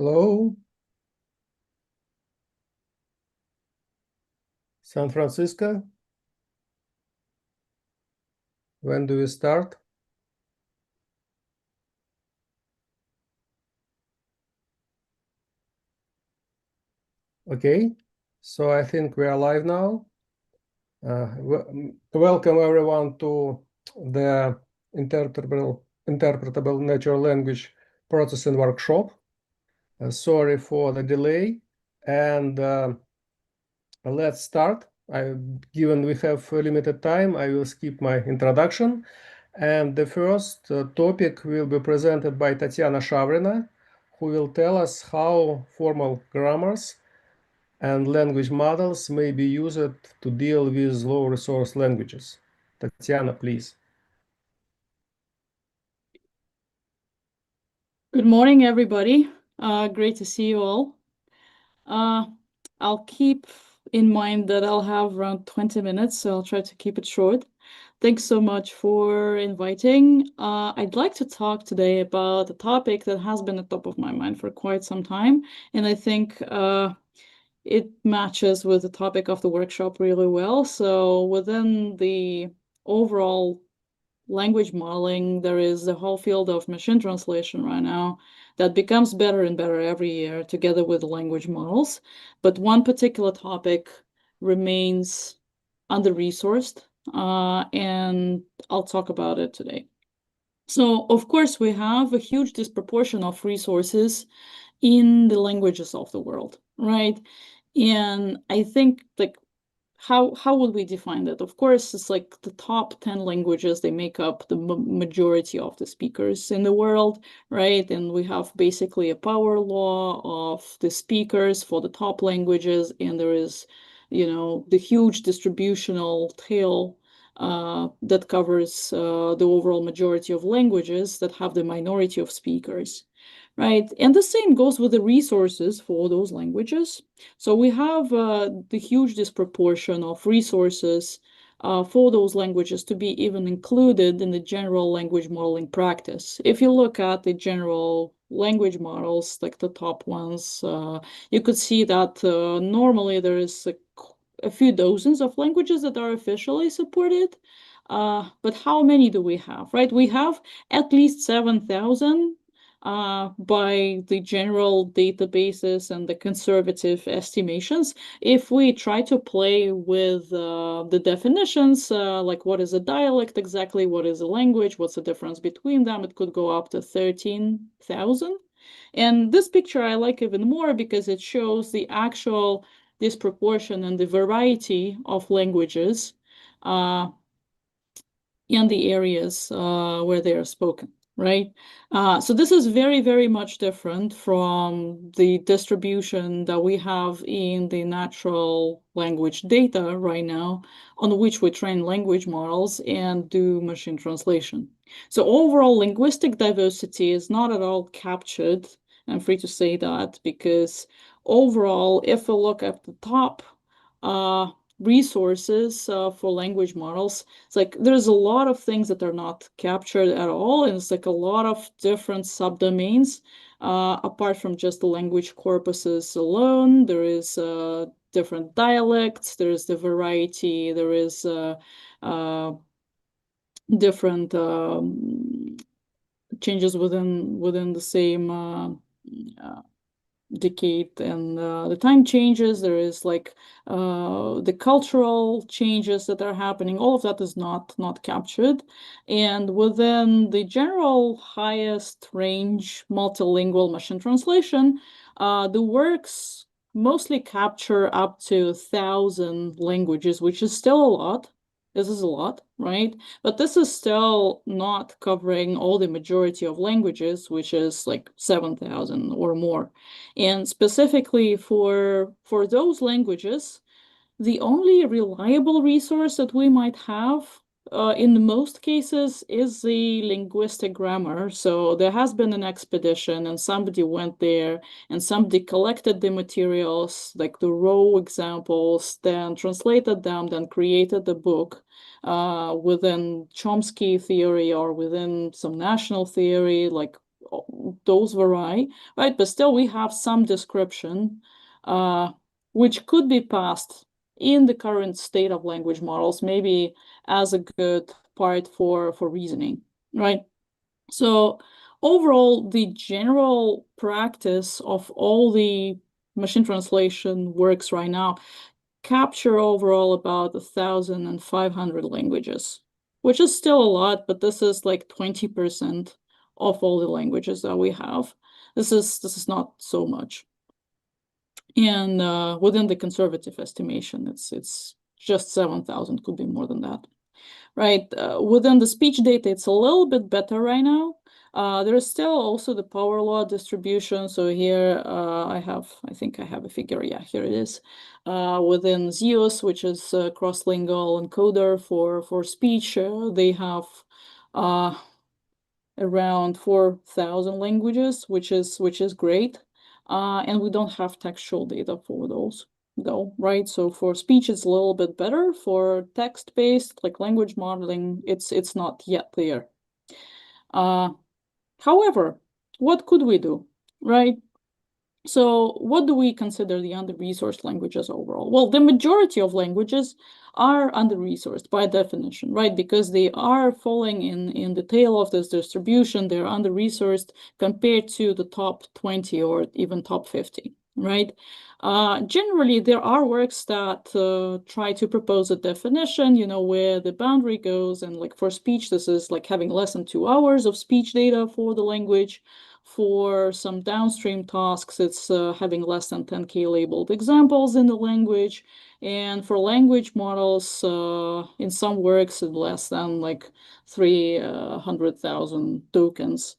Hello, San Francisco. When do we start? Okay, so I think we are live now. Welcome everyone to the interpretable natural language processing workshop. Sorry for the delay, and let's start. Given we have limited time, I will skip my introduction. And the first topic will be presented by Tatiana Shavrina, who will tell us how formal grammars and language models may be used to deal with low-resource languages. Tatiana, please. Good morning, everybody. Great to see you all. I'll keep in mind that I'll have around 20 minutes, so I'll try to keep it short. Thanks so much for inviting. I'd like to talk today about a topic that has been at the top of my mind for quite some time, and I think it matches with the topic of the workshop really well. So within the overall language modeling, there is the whole field of machine translation right now that becomes better and better every year together with language models. But one particular topic remains under-resourced, and I'll talk about it today. So, of course, we have a huge disproportion of resources in the languages of the world, right? And I think, like, how would we define that? Of course, it's like the top 10 languages, they make up the majority of the speakers in the world, right? And we have basically a power law of the speakers for the top languages, and there is, the huge distributional tail that covers the overall majority of languages that have the minority of speakers. Right, and the same goes with the resources for those languages. So we have the huge disproportion of resources for those languages to be even included in the general language modeling practice. If you look at the general language models, like the top ones, you could see that normally there is a few dozens of languages that are officially supported. But how many do we have, right? We have at least 7,000 by the general databases and the conservative estimations. If we try to play with the definitions, like what is a dialect exactly, what is a language, what's the difference between them, it could go up to 13,000. And this picture I like even more because it shows the actual disproportion and the variety of languages in the areas where they are spoken. Right? So this is very, very much different from the distribution that we have in the natural language data right now, on which we train language models and do machine translation. So overall linguistic diversity is not at all captured. I'm free to say that because overall, if we look at the top resources for language models, it's like there's a lot of things that are not captured at all, and it's like a lot of different subdomains apart from just the language corpuses alone. There is different dialects, there is the variety, there is different changes within the same decade, and the time changes. There is like the cultural changes that are happening. All of that is not captured. And within the general highest range multilingual machine translation, the works mostly capture up to 1,000 languages, which is still a lot. This is a lot, right? But this is still not covering all the majority of languages, which is like 7,000 or more. And specifically for those languages, the only reliable resource that we might have in most cases is the linguistic grammar. So there has been an expedition and somebody went there and somebody collected the materials, like the raw examples, then translated them, then created the book within Chomsky theory or within some national theory, like those vary, right? But still we have some description, which could be passed in the current state of language models, maybe as a good part for reasoning, right? So overall, the general practice of all the machine translation works right now capture overall about 1,500 languages, which is still a lot, but this is like 20% of all the languages that we have. This is not so much. And within the conservative estimation, it's just 7,000, could be more than that. Right. Within the speech data, it's a little bit better right now. There is still also the power law distribution. So here I think I have a figure. Yeah, here it is. Within Zeus, which is a cross-lingual encoder for speech, they have around 4,000 languages, which is great. And we don't have textual data for those though, right? So for speech, it's a little bit better. For text-based, like language modeling, it's not yet there. However, what could we do, right? So what do we consider the under-resourced languages overall? Well, the majority of languages are under-resourced by definition, right? Because they are falling in the tail of this distribution. They're under-resourced compared to the top 20 or even top 50, right? Generally, there are works that try to propose a definition, where the boundary goes. And like for speech, this is like having less than 2 hours of speech data for the language. For some downstream tasks, it's having less than 10K labeled examples in the language. And for language models, in some works, less than like 300,000 tokens,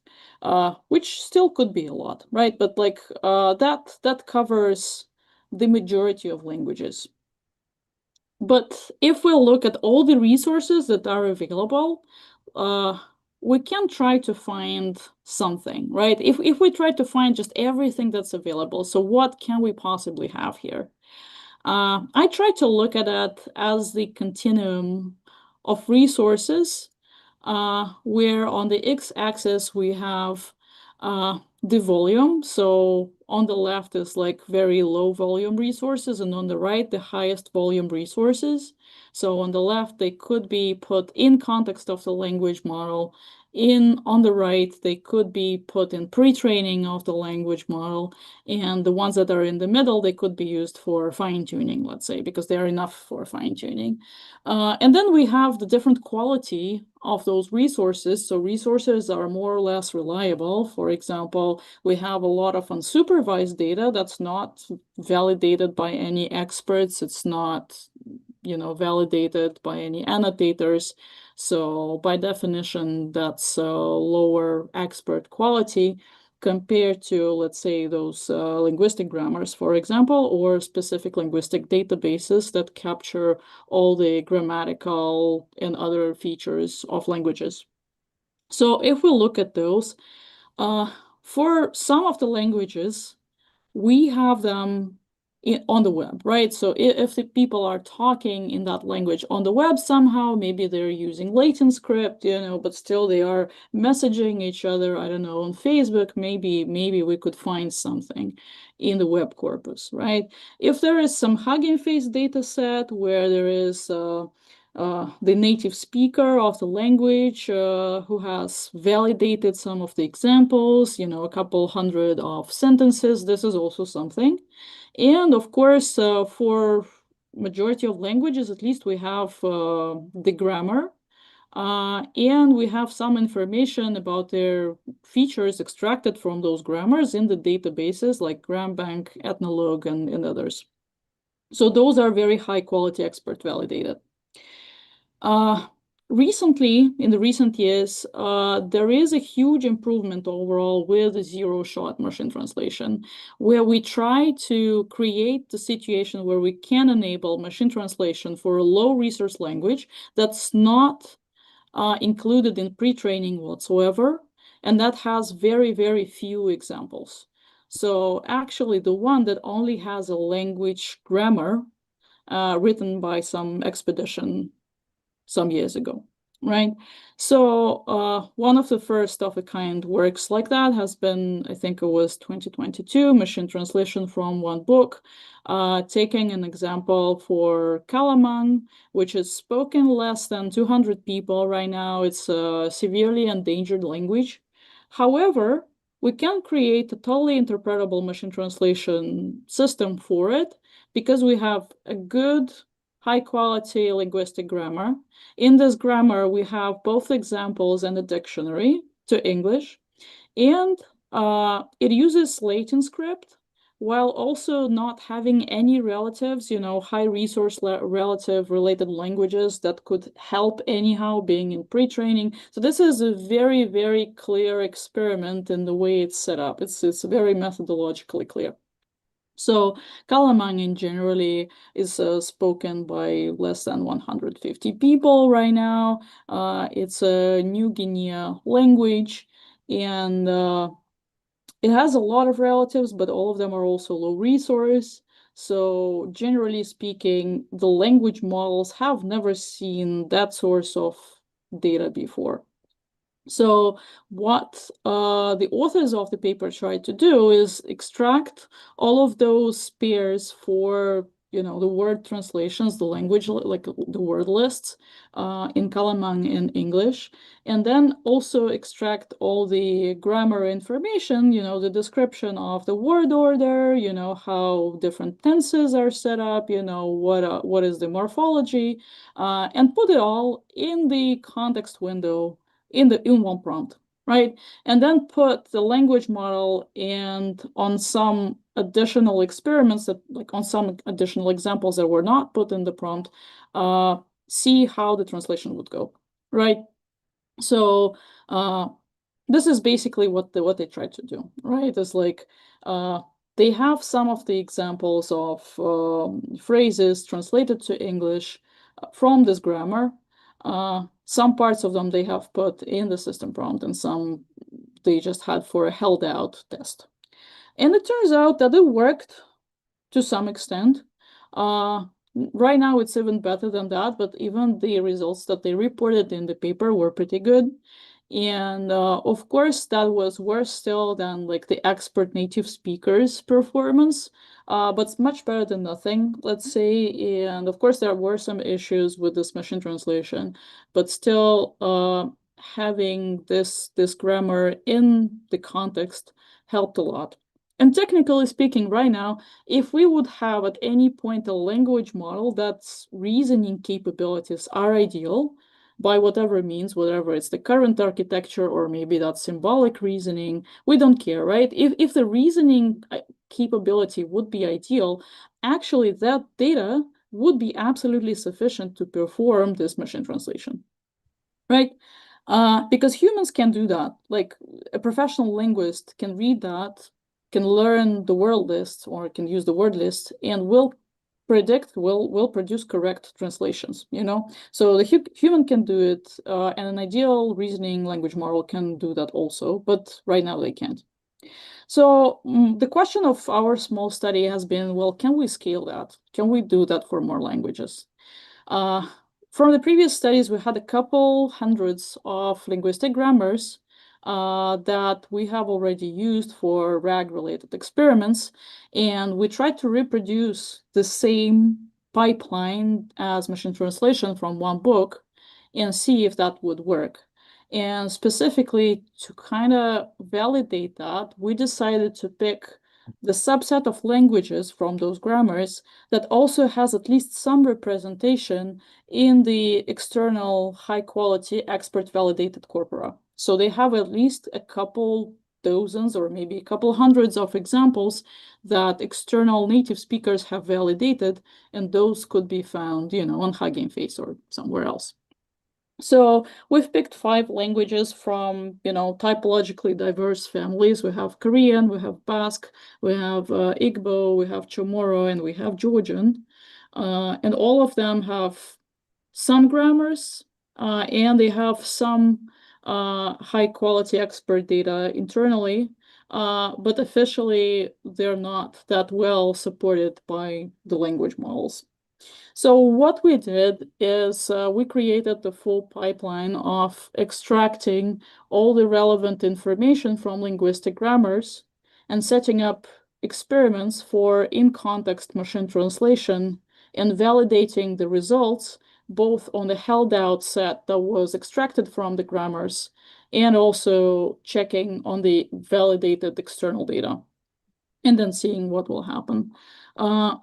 which still could be a lot, right? But like that covers the majority of languages. But if we look at all the resources that are available, we can try to find something, right? If we try to find just everything that's available, so what can we possibly have here? I try to look at it as the continuum of resources, where on the x-axis we have the volume. So on the left is like very low volume resources, and on the right, the highest volume resources. So on the left, they could be put in context of the language model. On the right, they could be put in pre-training of the language model. And the ones that are in the middle, they could be used for fine-tuning, let's say, because they're enough for fine-tuning. And then we have the different quality of those resources. So resources are more or less reliable. For example, we have a lot of unsupervised data that's not validated by any experts. It's not, validated by any annotators. So by definition, that's lower expert quality compared to, let's say, those linguistic grammars, for example, or specific linguistic databases that capture all the grammatical and other features of languages. So if we look at those, for some of the languages, we have them on the web, right? So if the people are talking in that language on the web somehow, maybe they're using latent script, but still they are messaging each other, I don't know, on Facebook, maybe we could find something in the web corpus, right? If there is some Hugging Face data set where there is the native speaker of the language who has validated some of the examples, a couple hundred of sentences, this is also something. And of course, for majority of languages, at least we have the grammar, and we have some information about their features extracted from those grammars in the databases like GramBank, Ethnologue, and others. So those are very high quality expert validated. Recently, in the recent years, there is a huge improvement overall with zero-shot machine translation, where we try to create the situation where we can enable machine translation for a low-resource language that's not included in pre-training whatsoever, and that has very, very few examples. So actually, the one that only has a language grammar written by some expedition some years ago, right? So one of the first of a kind works like that has been, I think it was 2022, machine translation from one book, taking an example for Kalamang, which is spoken less than 200 people right now. It's a severely endangered language. However, we can create a totally interpretable machine translation system for it because we have a good high-quality linguistic grammar. In this grammar, we have both examples and a dictionary to English, and it uses Latin script while also not having any relatives, high resource relative related languages that could help anyhow being in pre-training. So this is a very, very clear experiment in the way it's set up. It's very methodologically clear. So Kalamangan generally is spoken by less than 150 people right now. It's a New Guinea language, and it has a lot of relatives, but all of them are also low resource. So generally speaking, the language models have never seen that source of data before. So what the authors of the paper tried to do is extract all of those pairs for, the word translations, the language, like the word lists in Kalamang in English, and then also extract all the grammar information, the description of the word order, how different tenses are set up, what is the morphology, and put it all in the context window in one prompt, right? And then put the language model and on some additional experiments that, like on some additional examples that were not put in the prompt, see how the translation would go, right? So this is basically what they tried to do, right? It's like they have some of the examples of phrases translated to English from this grammar. Some parts of them they have put in the system prompt, and some they just had for a held out test. And it turns out that it worked to some extent. Right now it's even better than that, but even the results that they reported in the paper were pretty good. And of course, that was worse still than like the expert native speakers performance, but it's much better than nothing, let's say. And of course, there were some issues with this machine translation, but still having this grammar in the context helped a lot. And technically speaking, right now, if we would have at any point a language model that's reasoning capabilities are ideal, by whatever means, whatever it's the current architecture or maybe that's symbolic reasoning, we don't care, right? If the reasoning capability would be ideal, actually that data would be absolutely sufficient to perform this machine translation, right? Because humans can do that. Like a professional linguist can read that, can learn the word list or can use the word list and will produce correct translations, So the human can do it, and an ideal reasoning language model can do that also, but right now they can't. So the question of our small study has been, well, can we scale that? Can we do that for more languages? From the previous studies, we had a couple hundreds of linguistic grammars that we have already used for RAG-related experiments, and we tried to reproduce the same pipeline as machine translation from one book and see if that would work. And specifically, to kind of validate that, we decided to pick the subset of languages from those grammars that also has at least some representation in the external high-quality expert-validated corpora. So they have at least a couple dozens or maybe a couple hundreds of examples that external native speakers have validated, and those could be found, on Hugging Face or somewhere else. So we've picked 5 languages from, typologically diverse families. We have Korean, we have Basque, we have Igbo, we have Chamorro, and we have Georgian. And all of them have some grammars, and they have some high-quality expert data internally, but officially they're not that well supported by the language models. So what we did is we created the full pipeline of extracting all the relevant information from linguistic grammars and setting up experiments for in-context machine translation and validating the results both on the held out set that was extracted from the grammars and also checking on the validated external data and then seeing what will happen.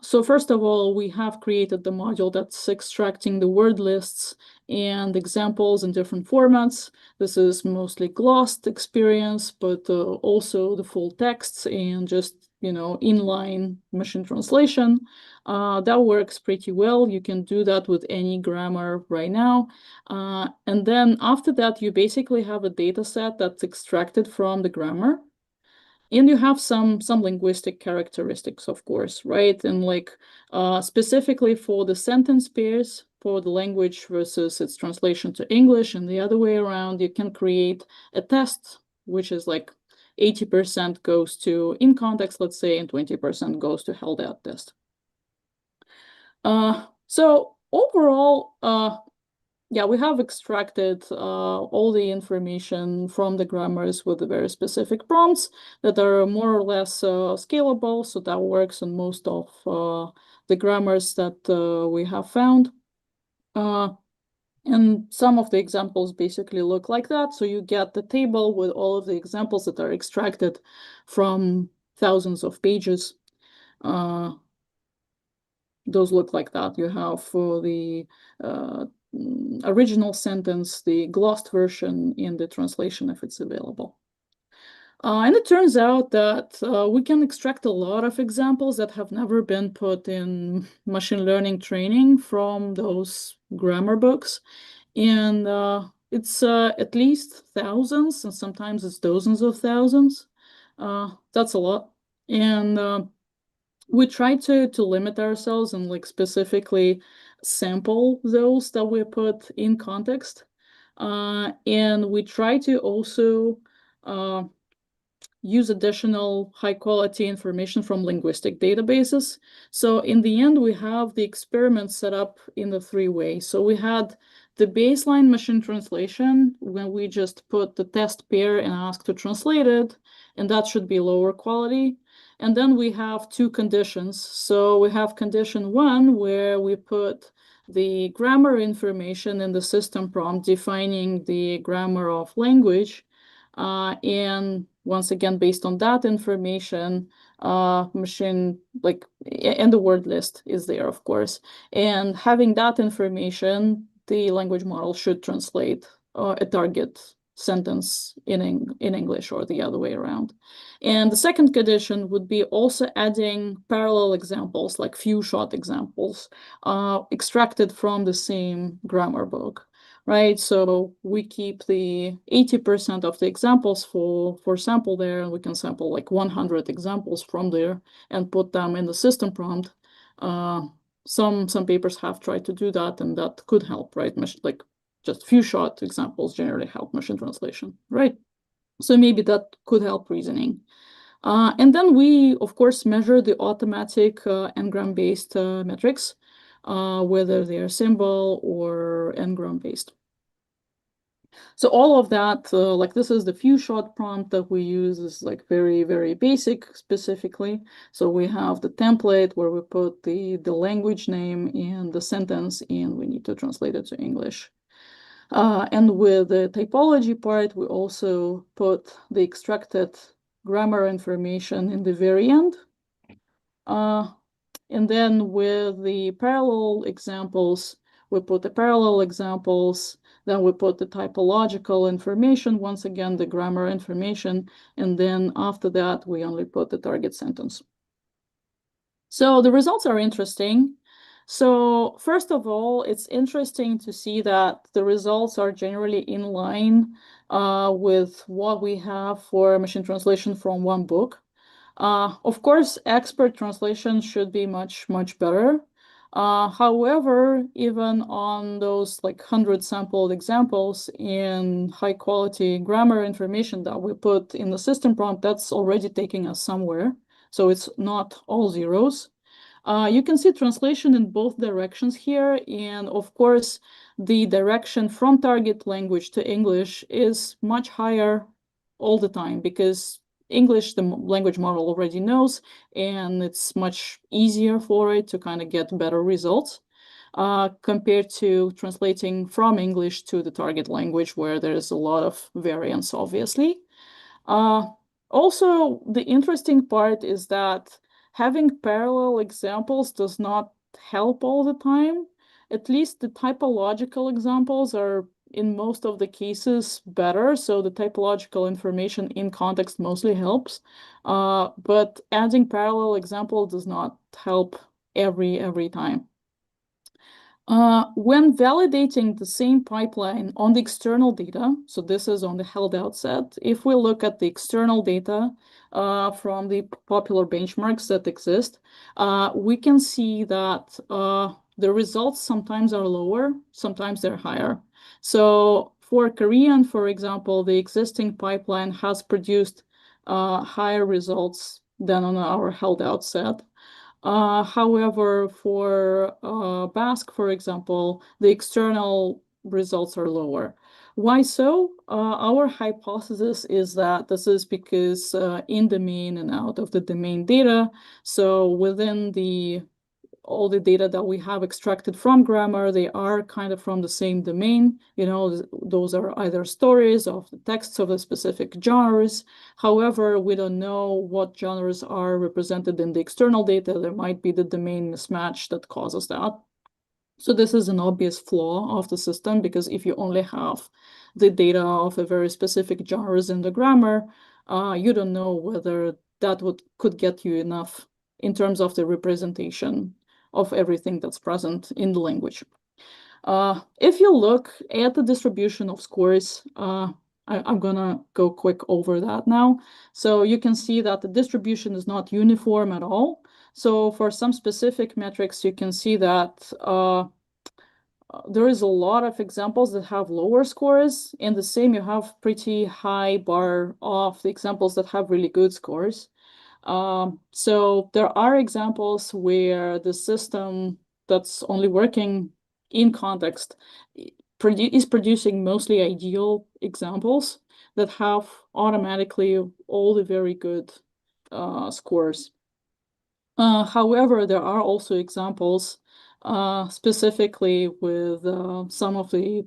So first of all, we have created the module that's extracting the word lists and examples in different formats. This is mostly glossed experience, but also the full texts and just, inline machine translation. That works pretty well. You can do that with any grammar right now. And then after that, you basically have a data set that's extracted from the grammar. And you have some linguistic characteristics, of course, right? And specifically for the sentence pairs, for the language versus its translation to English and the other way around, you can create a test, which is 80% goes to in context, let's say, and 20% goes to held out test. So overall, yeah, we have extracted all the information from the grammars with the very specific prompts that are more or less scalable. So that works on most of the grammars that we have found. And some of the examples basically look like that. So you get the table with all of the examples that are extracted from thousands of pages. Those look like that. You have for the original sentence, the glossed version, in the translation if it's available. And it turns out that we can extract a lot of examples that have never been put in machine learning training from those grammar books. And it's at least thousands, and sometimes it's dozens of thousands. That's a lot. And we try to limit ourselves and specifically sample those that we put in context. And we try to also use additional high quality information from linguistic databases. So in the end, we have the experiment set up in the 3 ways. So we had the baseline machine translation when we just put the test pair and ask to translate it, and that should be lower quality. And then we have 2 conditions. So we have condition 1 where we put the grammar information in the system prompt defining the grammar of language. And once again, based on that information, machine, and the word list is there, of course. And having that information, the language model should translate a target sentence in English or the other way around. And the second condition would be also adding parallel examples, like few shot examples, extracted from the same grammar book. Right, so we keep the 80% of the examples for sample there, and we can sample 100 examples from there and put them in the system prompt. Some papers have tried to do that, and that could help, right? Just few shot examples generally help machine translation, right? So maybe that could help reasoning. And then we, of course, measure the automatic n-gram-based metrics, whether they are symbol or n-gram-based. So all of that, this is the few shot prompt that we use, is very, very basic specifically. So we have the template where we put the language name and the sentence, and we need to translate it to English. And with the typology part, we also put the extracted grammar information in the very end. And then with the parallel examples, we put the parallel examples, then we put the typological information, once again, the grammar information, and then after that, we only put the target sentence. So the results are interesting. So first of all, it's interesting to see that the results are generally in line with what we have for machine translation from one book. Of course, expert translation should be much, much better. However, even on those 100 sampled examples in high quality grammar information that we put in the system prompt, that's already taking us somewhere. So it's not all zeros. You can see translation in both directions here, and of course, the direction from target language to English is much higher all the time because English, the language model already knows, and it's much easier for it to kind of get better results compared to translating from English to the target language where there's a lot of variance, obviously. Also, the interesting part is that having parallel examples does not help all the time. At least the typological examples are, in most of the cases, better. So the typological information in context mostly helps. But adding parallel example does not help every time. When validating the same pipeline on the external data, so this is on the held out set, if we look at the external data from the popular benchmarks that exist, we can see that the results sometimes are lower, sometimes they're higher. So for Korean, for example, the existing pipeline has produced higher results than on our held out set. However, for Basque, for example, the external results are lower. Why so? Our hypothesis is that this is because in the main and out of the domain data, so within all the data that we have extracted from grammar, they are kind of from the same domain. You know, those are either stories of the texts of the specific genres. However, we don't know what genres are represented in the external data. There might be the domain mismatch that causes that. So this is an obvious flaw of the system, because if you only have the data of a very specific genres in the grammar, you don't know whether that could get you enough in terms of the representation of everything that's present in the language. If you look at the distribution of scores, I'm gonna go quick over that now. So you can see that the distribution is not uniform at all. So for some specific metrics, you can see that there is a lot of examples that have lower scores, and the same, you have pretty high bar of the examples that have really good scores. So there are examples where the system that's only working in context is producing mostly ideal examples that have automatically all the very good scores. However, there are also examples specifically with some of the,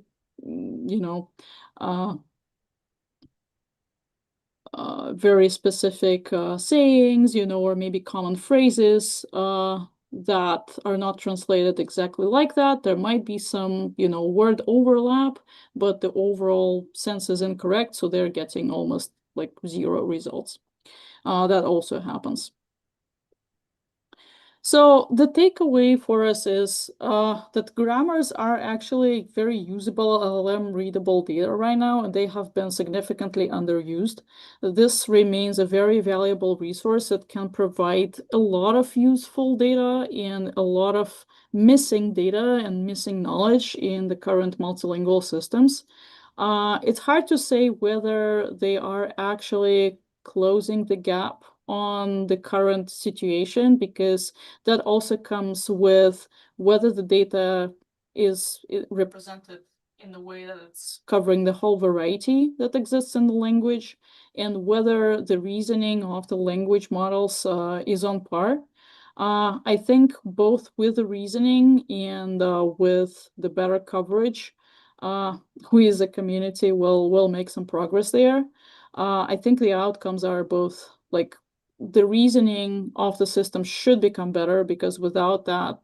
very specific sayings, or maybe common phrases that are not translated exactly like that. There might be some, word overlap, but the overall sense is incorrect, so they're getting almost like 0 results. That also happens. So the takeaway for us is that grammars are actually very usable LLM readable data right now, and they have been significantly underused. This remains a very valuable resource that can provide a lot of useful data and a lot of missing data and missing knowledge in the current multilingual systems. It's hard to say whether they are actually closing the gap on the current situation, because that also comes with whether the data is represented in the way that it's covering the whole variety that exists in the language, and whether the reasoning of the language models is on par. I think both with the reasoning and with the better coverage, we as a community will make some progress there. I think the outcomes are both like the reasoning of the system should become better, because without that,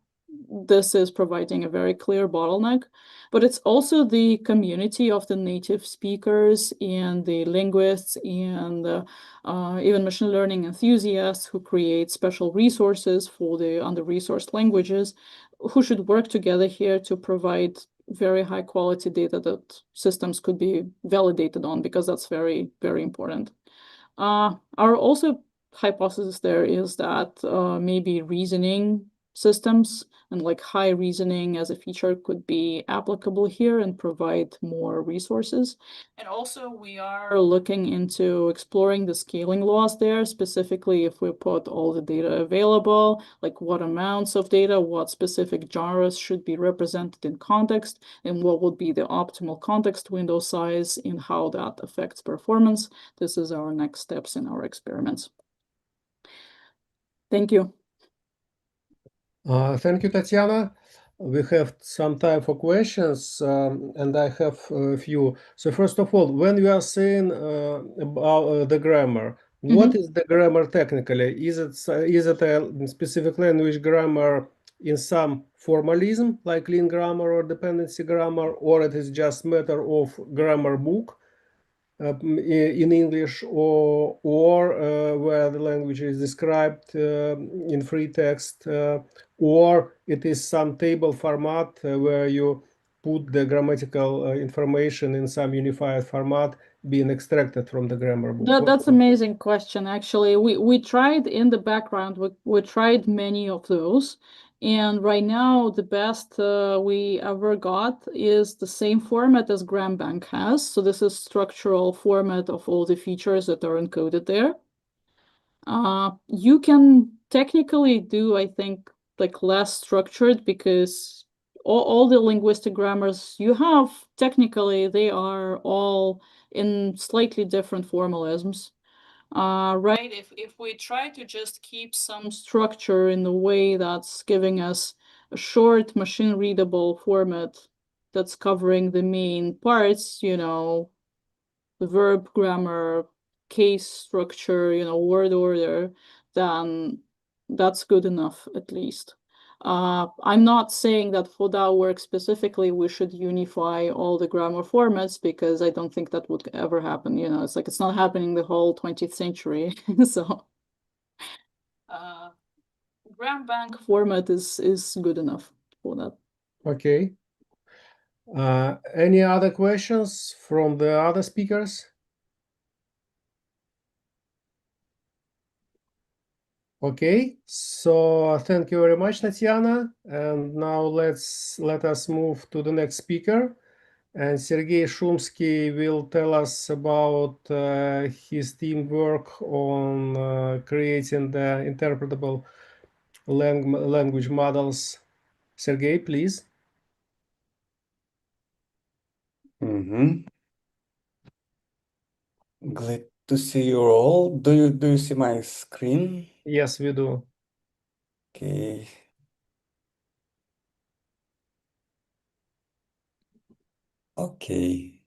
this is providing a very clear bottleneck. But it's also the community of the native speakers and the linguists and even machine learning enthusiasts who create special resources for the under-resourced languages, who should work together here to provide very high quality data that systems could be validated on, because that's very, very important. Our also hypothesis there is that maybe reasoning systems, and like high reasoning as a feature could be applicable here and provide more resources. And also we are looking into exploring the scaling laws there, specifically if we put all the data available, like what amounts of data, what specific genres should be represented in context, and what would be the optimal context window size and how that affects performance. This is our next steps in our experiments. Thank you. Thank you, Tatiana. We have some time for questions, and I have a few. So first of all, when you are saying about the grammar, what is the grammar technically? Is it a specific language grammar in some formalism, like lean grammar or dependency grammar, or it is just matter of grammar book in English, or where the language is described in free text, or it is some table format where you put the grammatical information in some unified format being extracted from the grammar book? That's an amazing question. Actually, we tried in the background, we tried many of those. And right now, the best we ever got is the same format as GramBank has. So this is structural format of all the features that are encoded there. You can technically do, I think, like less structured, because all the linguistic grammars you have, technically, they are all in slightly different formalisms. Right? If we try to just keep some structure in the way that's giving us a short machine readable format that's covering the main parts, you know, the verb grammar, case structure, you know, word order, then that's good enough at least. I'm not saying that for that work specifically we should unify all the grammar formats, because I don't think that would ever happen. You know, it's like it's not happening the whole 20th century. So GramBank format is good enough for that. Okay. Any other questions from the other speakers? Okay, so thank you very much, Tatiana. And now let us move to the next speaker. And Sergei Shumsky will tell us about his team work on creating the interpretable language models. Sergei, please. Glad to see you all. Do you see my screen? Yes, we do. Okay. Okay.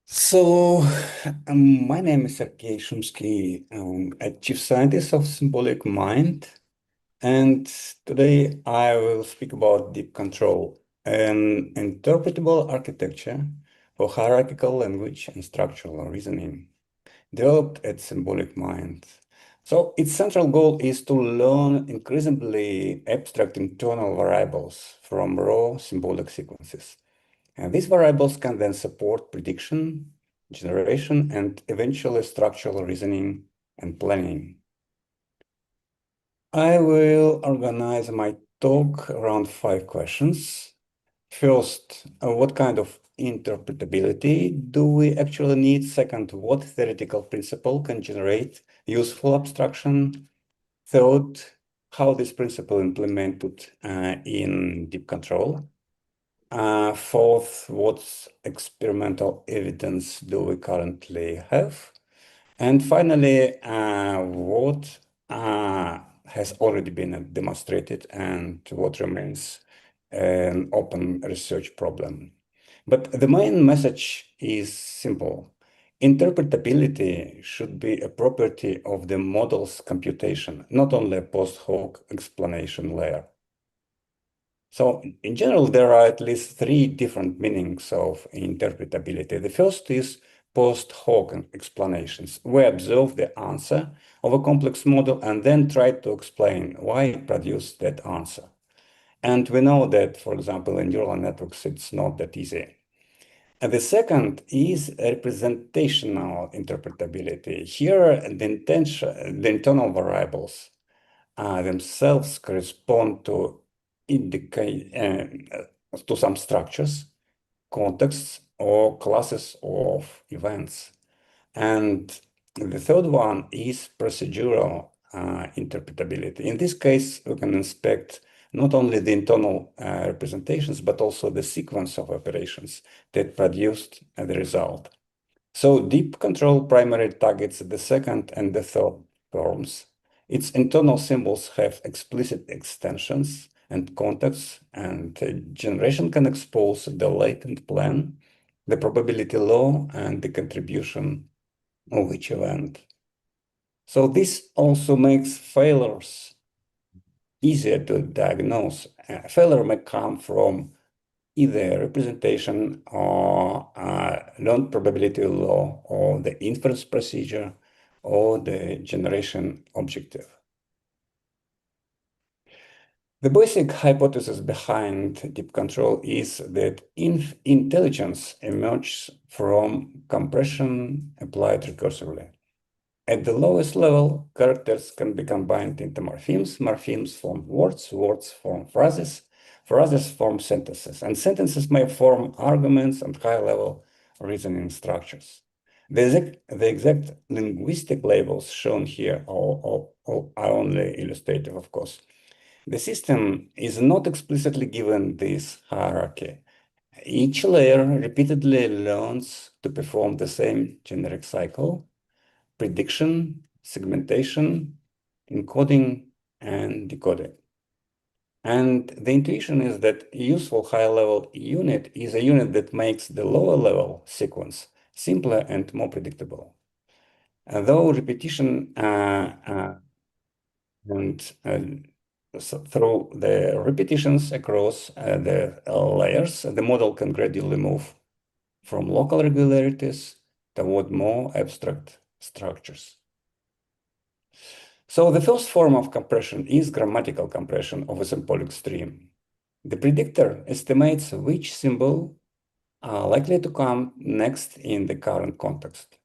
So, my name is Sergei Shumsky. I'm a chief scientist of Symbolic Mind, and today I will speak about deep control, an interpretable architecture for hierarchical language and structural reasoning, developed at Symbolic Mind. So its central goal is to learn increasingly abstract internal variables from raw symbolic sequences. And these variables can then support prediction, generation, and eventually structural reasoning and planning. I will organize my talk around 5 questions. First, what kind of interpretability do we actually need? Second, what theoretical principle can generate useful abstraction? Third, how this principle implemented in deep control? Fourth, what experimental evidence do we currently have? And finally, what has already been demonstrated and what remains an open research problem. But the main message is simple. Interpretability should be a property of the model's computation, not only a post hoc explanation layer. So in general, there are at least 3 different meanings of interpretability. The first is post hoc explanations. We observe the answer of a complex model and then try to explain why it produced that answer. And we know that, for example, in neural networks, it's not that easy. And the second is representational interpretability. Here, the internal variables themselves correspond to some structures, contexts, or classes of events. And the third one is procedural interpretability. In this case, we can inspect not only the internal representations, but also the sequence of operations that produced the result. So deep control primarily targets the second and the third forms. Its internal symbols have explicit extensions and contexts, and generation can expose the latent plan, the probability law, and the contribution of each event. So this also makes failures easier to diagnose. Failure may come from either representation or learned probability law or the inference procedure or the generation objective. The basic hypothesis behind deep control is that intelligence emerges from compression applied recursively. At the lowest level, characters can be combined into morphemes. Morphemes form words, words form phrases, phrases form sentences, and sentences may form arguments and high-level reasoning structures. The exact linguistic labels shown here are only illustrative, of course. The system is not explicitly given this hierarchy. Each layer repeatedly learns to perform the same generic cycle: prediction, segmentation, encoding, and decoding. And the intuition is that a useful high-level unit is a unit that makes the lower-level sequence simpler and more predictable. Though repetition so through the repetitions across the layers, the model can gradually move from local regularities toward more abstract structures. So the first form of compression is grammatical compression of a symbolic stream. The predictor estimates which symbol are likely to come next in the current context.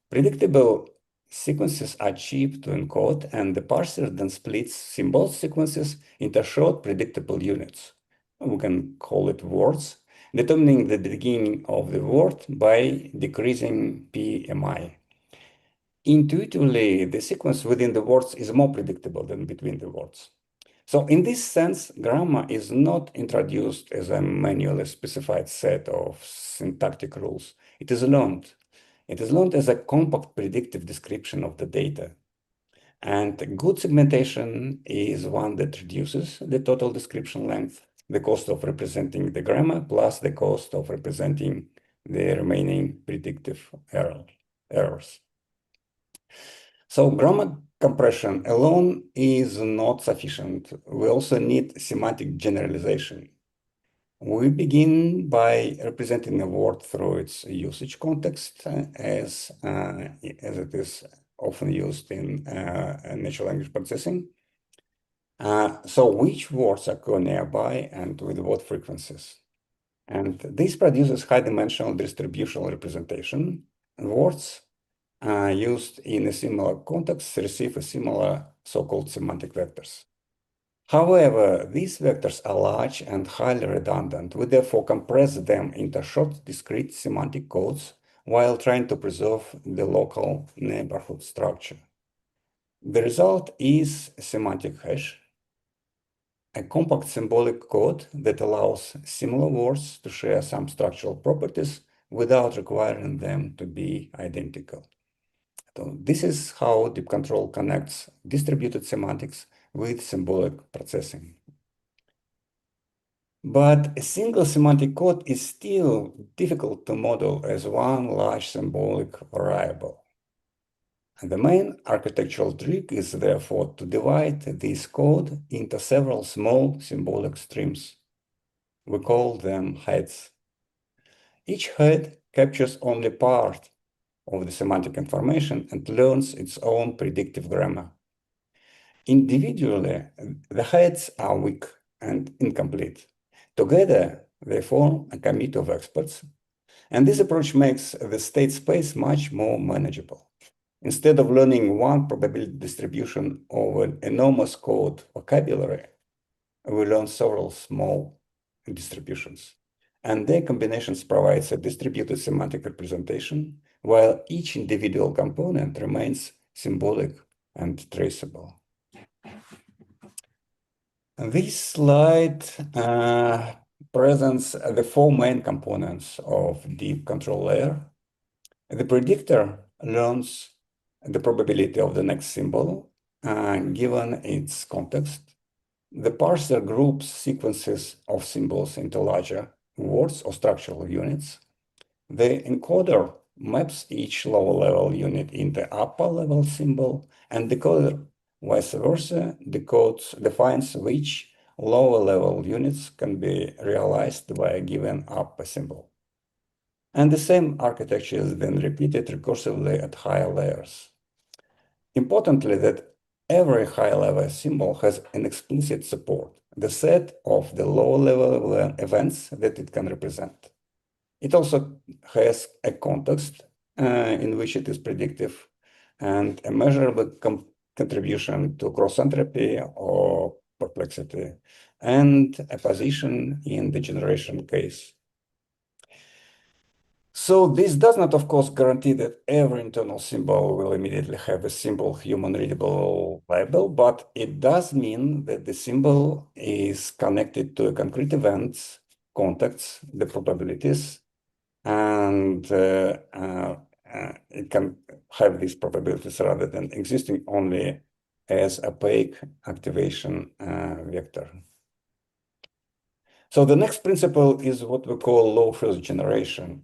Predictable sequences are cheap to encode, and the parser then splits symbol sequences into short predictable units. We can call it words, determining the beginning of the word by decreasing PMI. Intuitively, the sequence within the words is more predictable than between the words. So in this sense, grammar is not introduced as a manually specified set of syntactic rules. It is learned. It is learned as a compact predictive description of the data. And good segmentation is one that reduces the total description length, the cost of representing the grammar, plus the cost of representing the remaining predictive errors. So grammar compression alone is not sufficient. We also need semantic generalization. We begin by representing a word through its usage context as it is often used in natural language processing. So which words occur nearby and with what frequencies? And this produces high-dimensional distributional representation. Words used in a similar context receive a similar so-called semantic vectors. However, these vectors are large and highly redundant. We therefore compress them into short, discrete semantic codes while trying to preserve the local neighborhood structure. The result is a semantic hash, a compact symbolic code that allows similar words to share some structural properties without requiring them to be identical. So this is how deep control connects distributed semantics with symbolic processing. But a single semantic code is still difficult to model as one large symbolic variable. And the main architectural trick is therefore to divide this code into several small symbolic streams. We call them heads. Each head captures only part of the semantic information and learns its own predictive grammar. Individually, the heads are weak and incomplete. Together, they form a committee of experts, and this approach makes the state space much more manageable. Instead of learning one probability distribution over an enormous code vocabulary, we learn several small distributions. And their combinations provides a distributed semantic representation, while each individual component remains symbolic and traceable. This slide presents the four main components of deep control layer. The predictor learns the probability of the next symbol given its context. The parser groups sequences of symbols into larger words or structural units. The encoder maps each lower-level unit into upper-level symbol, and the decoder, vice versa, defines which lower-level units can be realized by a given upper symbol. And the same architecture is then repeated recursively at higher layers. Importantly, that every high-level symbol has an explicit support, the set of the lower-level events that it can represent. It also has a context in which it is predictive and a measurable contribution to cross-entropy or perplexity, and a position in the generation case. So this does not, of course, guarantee that every internal symbol will immediately have a simple human-readable label, but it does mean that the symbol is connected to a concrete events, contexts, the probabilities, and it can have these probabilities rather than existing only as opaque activation vector. So the next principle is what we call law first generation.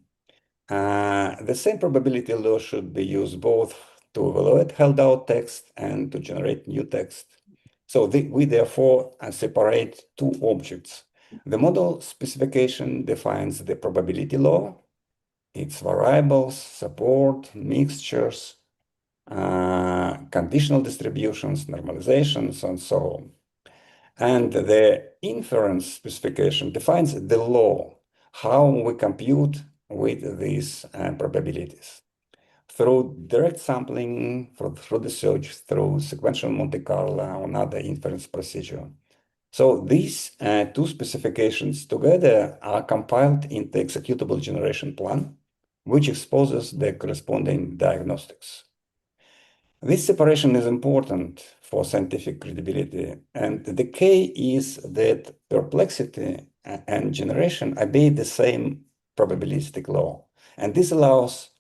The same probability law should be used both to evaluate held out text and to generate new text. So we therefore separate two objects. The model specification defines the probability law, its variables, support, mixtures, conditional distributions, normalizations, and so on. And the inference specification defines the law, how we compute with these probabilities. Through direct sampling, through the search, through sequential Monte Carlo, or another inference procedure. So these two specifications together are compiled into executable generation plan, which exposes the corresponding diagnostics. This separation is important for scientific credibility, and the key is that perplexity and generation obey the same probabilistic law, and this allows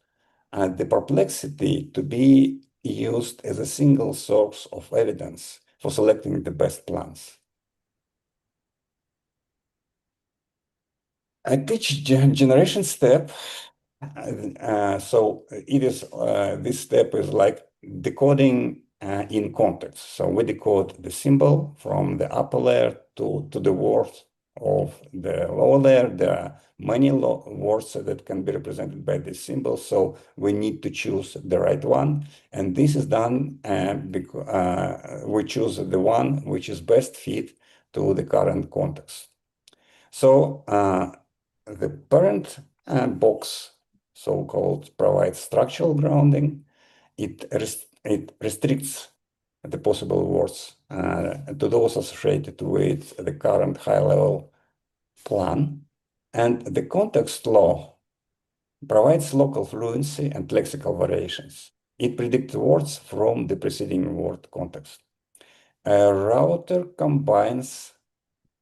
the perplexity to be used as a single source of evidence for selecting the best plans. At each generation step, so it is this step is like decoding in context. So we decode the symbol from the upper layer to the word of the lower layer. There are many words that can be represented by this symbol, so we need to choose the right one. And this is done because we choose the one which is best fit to the current context. So the parent box, so-called, provides structural grounding. It restricts the possible words to those associated with the current high-level plan. And the context law provides local fluency and lexical variations. It predicts words from the preceding word context. A router combines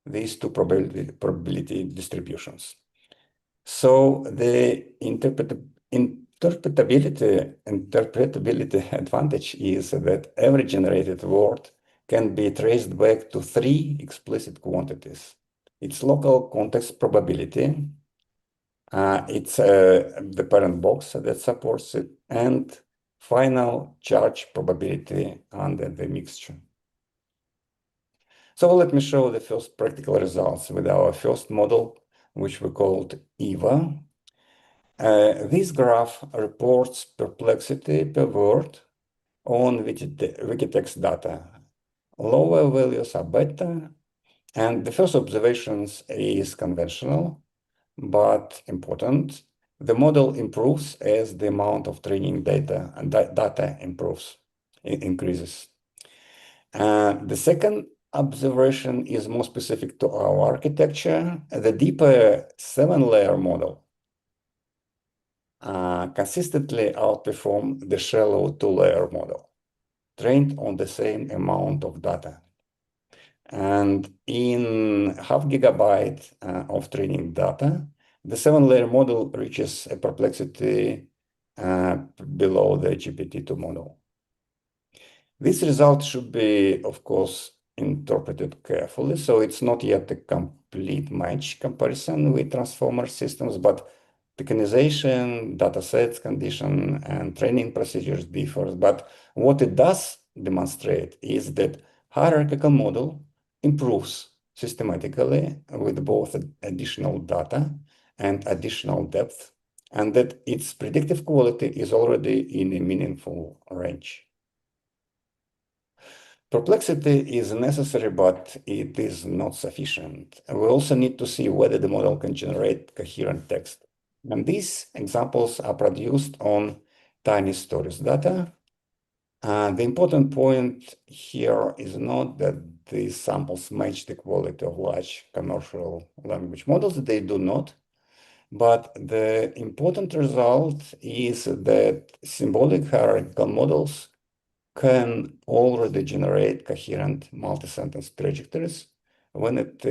these two probability distributions. So the interpretability advantage is that every generated word can be traced back to three explicit quantities. Its local context probability, it's the parent box that supports it, and final charge probability under the mixture. So let me show the first practical results with our first model, which we called EVA. This graph reports perplexity per word on Wikitext data. Lower values are better, and the first observations is conventional, but important. the model improves as the amount of training data and data increases. The second observation is more specific to our architecture. The deeper 7-layer model consistently outperform the shallow 2-layer model, trained on the same amount of data. And in half gigabyte of training data, the 7-layer model reaches a perplexity below the GPT-2 model. This result should be, of course, interpreted carefully, so it's not yet a complete match comparison with transformer systems, but tokenization, datasets, condition, and training procedures differ. But what it does demonstrate is that hierarchical model improves systematically with both additional data and additional depth, and that its predictive quality is already in a meaningful range. Perplexity is necessary, but it is not sufficient. We also need to see whether the model can generate coherent text. And these examples are produced on tiny stories data. The important point here is not that these samples match the quality of large commercial language models. They do not. But the important result is that symbolic hierarchical models can already generate coherent multi-sentence trajectories when it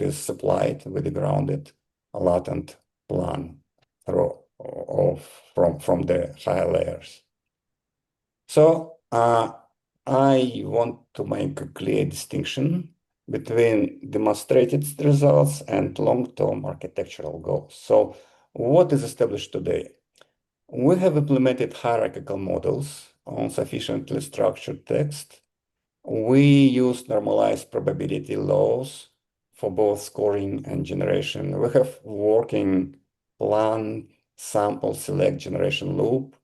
is supplied with a grounded latent plan from the higher layers. So I want to make a clear distinction between demonstrated results and long-term architectural goals. So what is established today? We have implemented hierarchical models on sufficiently structured text. We use normalized probability laws for both scoring and generation. We have working plan, sample, select, generation loop.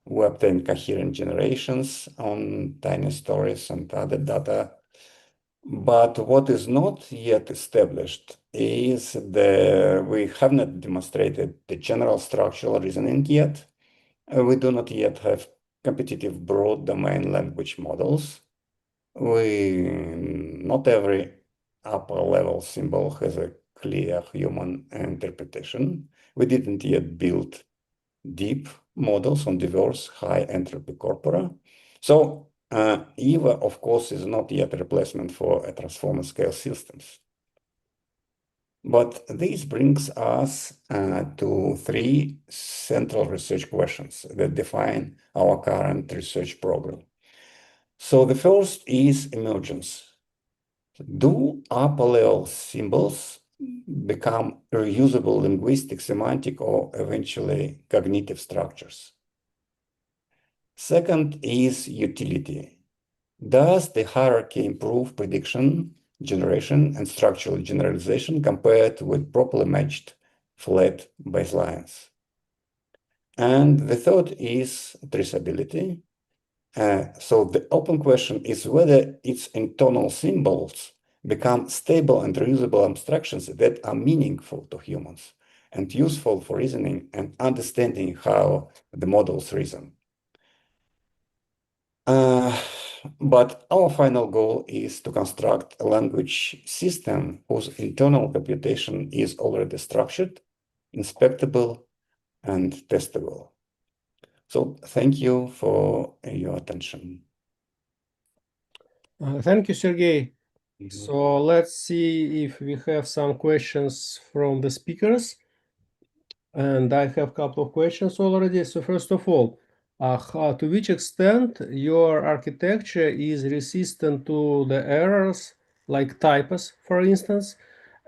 We obtain coherent generations on tiny stories and other data. But what is not yet established is we have not demonstrated the general structural reasoning yet. We do not yet have competitive broad domain language models. Not every upper level symbol has a clear human interpretation. We didn't yet build deep models on diverse high entropy corpora. So EVA, of course, is not yet a replacement for a transformer scale systems. But this brings us to 3 central research questions that define our current research program. So the first is emergence. Do upper level symbols become reusable linguistic, semantic, or eventually cognitive structures? Second is utility. Does the hierarchy improve prediction, generation, and structural generalization compared with properly matched flat baselines? And the third is traceability. So the open question is whether its internal symbols become stable and reusable abstractions that are meaningful to humans and useful for reasoning and understanding how the models reason. But our final goal is to construct a language system whose internal computation is already structured, inspectable, and testable. So thank you for your attention. Thank you, Sergey. So let's see if we have some questions from the speakers. And I have a couple of questions already. So first of all, to which extent your architecture is resistant to the errors like typos, for instance,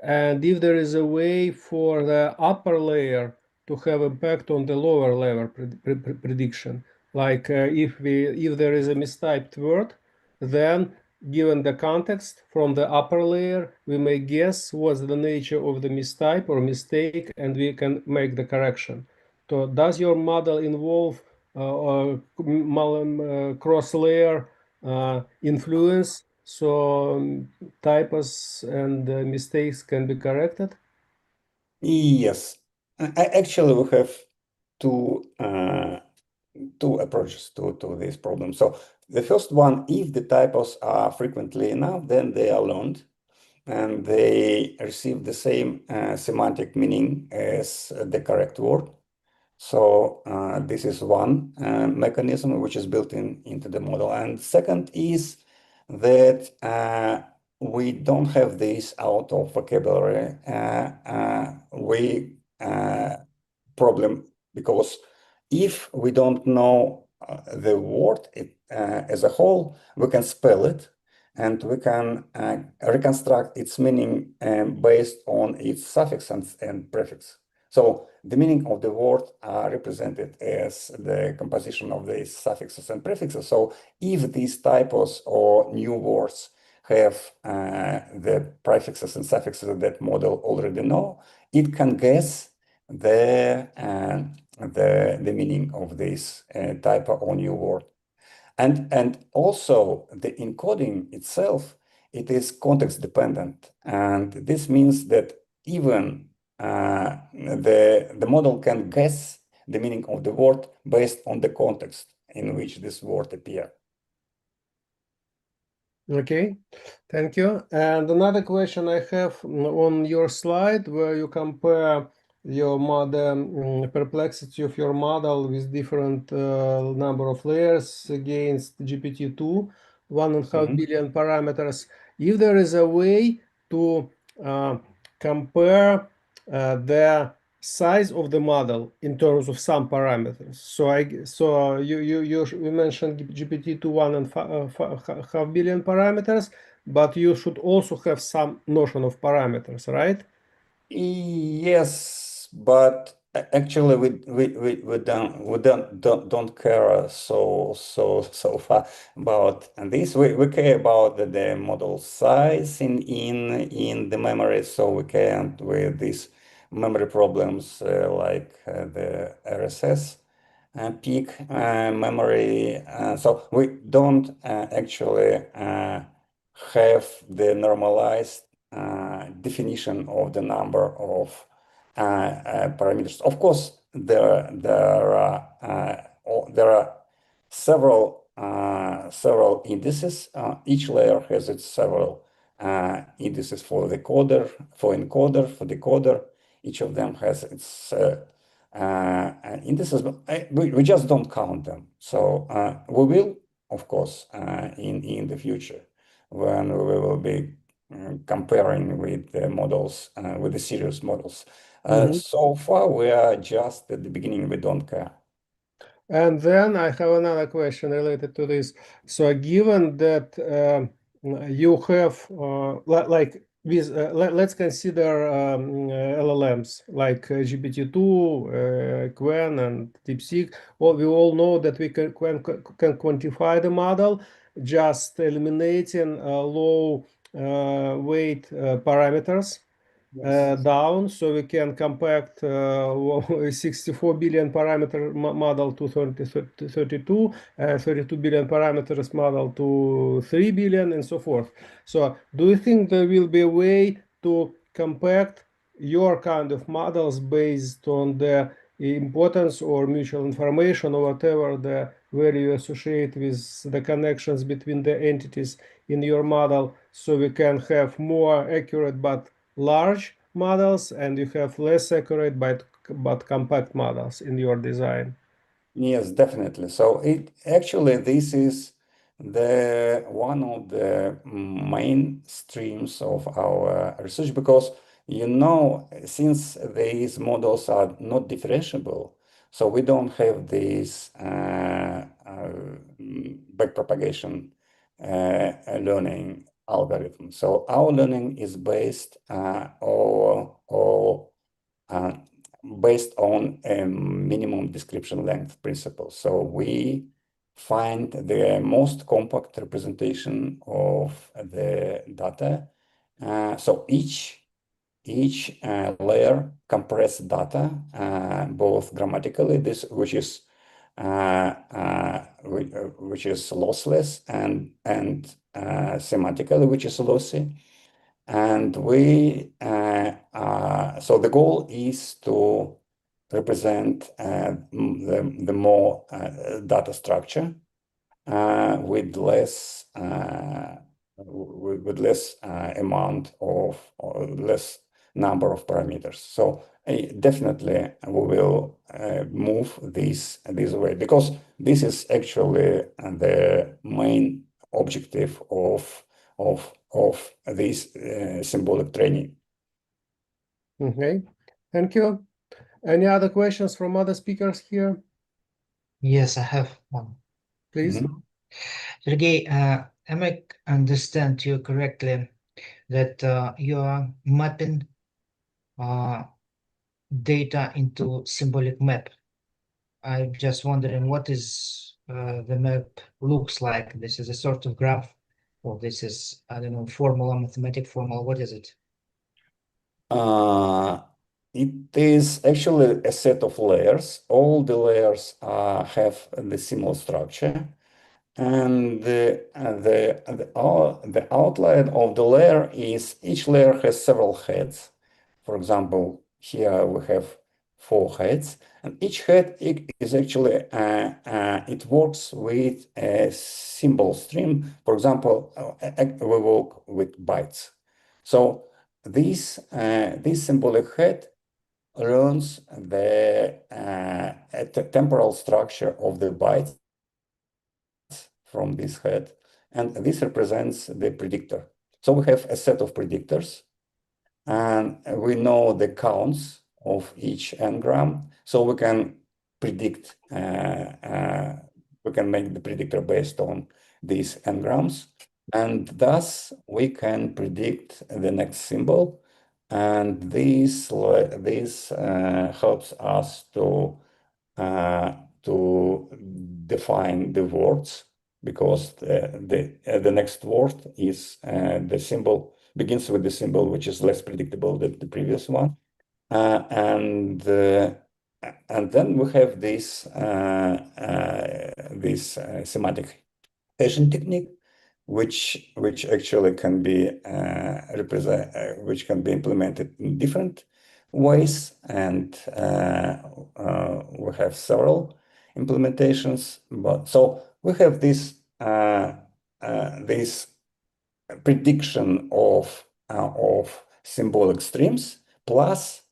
and if there is a way for the upper layer to have impact on the lower level prediction, like if there is a mistyped word, then given the context from the upper layer, we may guess what's the nature of the mistype or mistake, and we can make the correction. So does your model involve cross-layer influence, so typos and mistakes can be corrected? Yes. Actually, we have two approaches to this problem. So the first one, if the typos are frequently enough, then they are learned and they receive the same semantic meaning as the correct word. So this is one mechanism which is built into the model. And second is that we don't have this out of vocabulary problem, because if we don't know the word as a whole, we can spell it and we can reconstruct its meaning based on its suffix and prefix. So the meaning of the word are represented as the composition of the suffixes and prefixes. So if these typos or new words have the prefixes and suffixes that model already know, it can guess the meaning of this typo or new word. And also the encoding itself, it is context dependent. And this means that even the model can guess the meaning of the word based on the context in which this word appears. Okay, thank you. And another question I have on your slide, where you compare your model, perplexity of your model with different number of layers against GPT-2, 1.5 billion parameters. If there is a way to compare the size of the model in terms of some parameters. So you mentioned GPT-2 1.5 billion parameters, but you should also have some notion of parameters, right? Yes, but actually we don't care so far about this. We care about the model size in the memory, so we can't with these memory problems like the RSS peak memory. So we don't actually have the normalized definition of the number of parameters. Of course, there are several indices. Each layer has its several indices for the coder, for encoder, for decoder. Each of them has its indices, but we just don't count them. So we will, of course, in the future, when we will be comparing with the models, with the serious models. So far, we are just at the beginning. We don't care. And then I have another question related to this. So given that you have like with let's consider LLMs like GPT-2, Qwen, and DeepSeek. Well, we all know that we can quantify the model, just eliminating low weight parameters down, so we can compact 64 billion parameter model to 32, 32 billion parameters model to 3 billion, and so forth. So do you think there will be a way to compact your kind of models based on the importance or mutual information or whatever the value you associate with the connections between the entities in your model, so we can have more accurate but large models, and you have less accurate but compact models in your design? Yes, definitely. So this is the one of the main streams of our research, because since these models are not differentiable, so we don't have this backpropagation learning algorithm. So our learning is based based on a minimum description length principle. So we find the most compact representation of the data. So each layer compress data, both grammatically, which is lossless, and semantically, which is lossy. And so the goal is to represent the more data structure with less amount of, or less number of parameters. So definitely we will move this way, because this is actually the main objective of this symbolic training. Okay, thank you. Any other questions from other speakers here? Yes, I have one. Please. Sergey, am I understand you correctly that you are mapping data into symbolic map? I'm just wondering what is the map looks like. This is a sort of graph, or this is, I don't know, formula, mathematic formula. What is it? It is actually a set of layers. All the layers have the similar structure, and the outline of the layer is each layer has several heads. For example, here we have 4 heads, and each head is actually it works with a symbol stream. For example, we work with bytes. So this symbolic head learns the temporal structure of the bytes from this head, and this represents the predictor. So we have a set of predictors, and we know the counts of each n-gram, so we can predict, we can make the predictor based on these n-grams, and thus we can predict the next symbol, and this helps us to define the words, because the next word is the symbol begins with the symbol which is less predictable than the previous one, and then we have this semantic hashing technique, which actually can be which can be implemented in different ways, and we have several implementations. But so we have this prediction of symbolic streams plus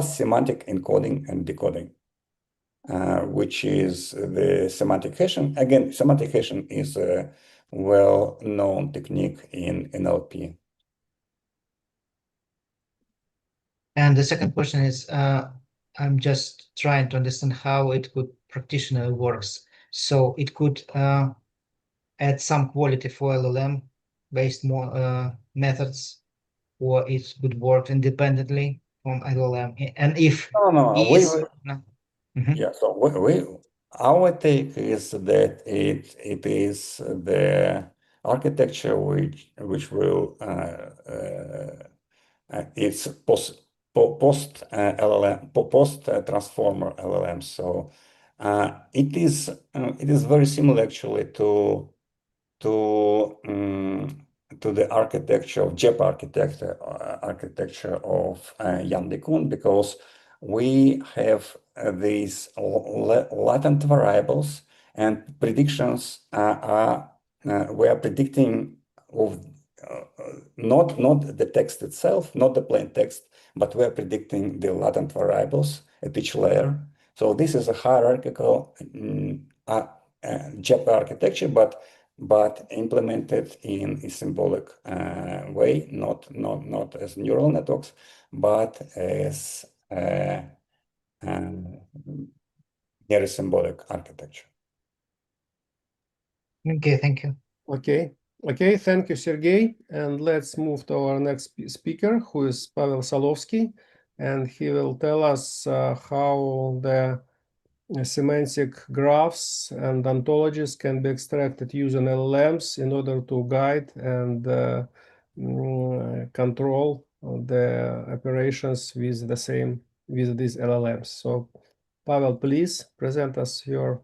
semantic encoding and decoding, which is the semantic hashing. Again, semantic hashing is a well-known technique in NLP. And the second question is, I'm just trying to understand how it could practically works. So it could add some quality for LLM based more methods, or it could work independently from LLM. And if yeah, so our take is that it is the architecture which will it's post LLM, post transformer LLM. So it is very similar actually to the architecture of JEP architecture of Jan LeCun, because we have these latent variables, and predictions we are predicting of not the text itself, not the plain text, but we are predicting the latent variables at each layer. So this is a hierarchical JEP architecture, but implemented in a symbolic way, not as neural networks, but as near symbolic architecture. Okay, thank you. Okay, thank you, Sergey. And let's move to our next speaker, who is Pavel Solovsky, and he will tell us how the semantic graphs and ontologies can be extracted using LLMs in order to guide and control the operations with these LLMs. So, Pavel, please present us your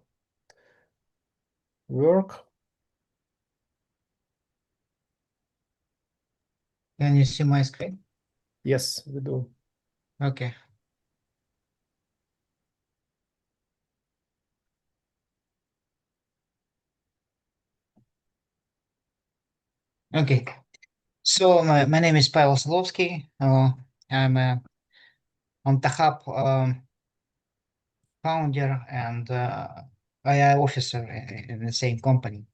work. Can you see my screen? Yes, we do. Okay. Okay. So my name is Pavel Solovsky. I'm a OntaHub founder and AI officer in the same company,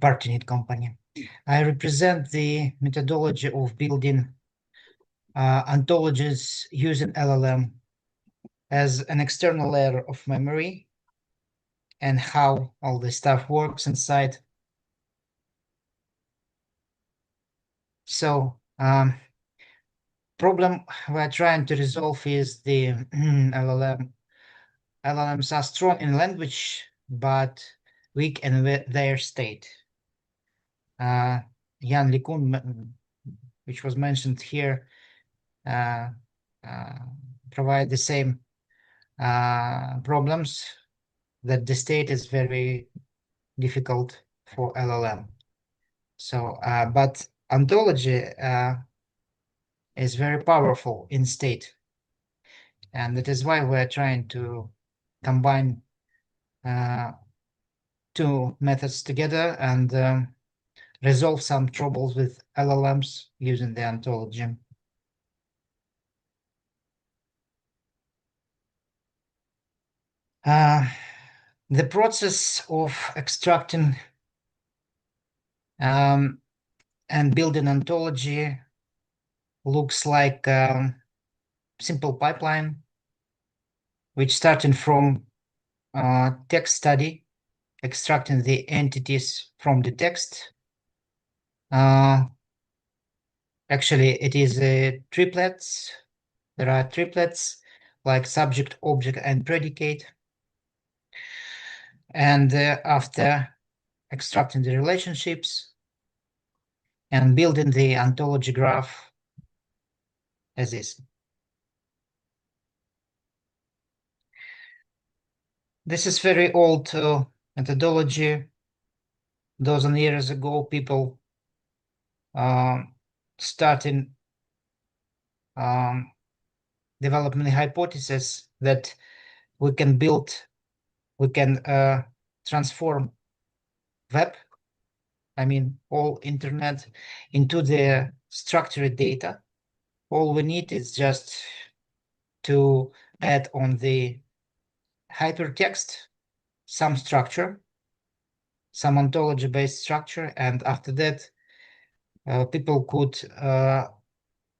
partnered company. I represent the methodology of building ontologies using LLM as an external layer of memory and how all this stuff works inside. So problem we're trying to resolve is the LLMs are strong in language, but weak in their state. Jan LeCun, which was mentioned here, provide the same problems, that the state is very difficult for LLM. So, but ontology is very powerful in state. And that is why we're trying to combine two methods together and resolve some troubles with LLMs using the ontology. The process of extracting and building ontology looks like simple pipeline, which starting from text study, extracting the entities from the text. Actually, it is triplets. There are triplets like subject, object, and predicate. And after extracting the relationships and building the ontology graph as is. This is very old methodology. Dozen years ago, people starting developing the hypothesis that we can transform web, I mean all internet, into the structured data. All we need is just to add on the hypertext some structure, some ontology-based structure, and after that, people could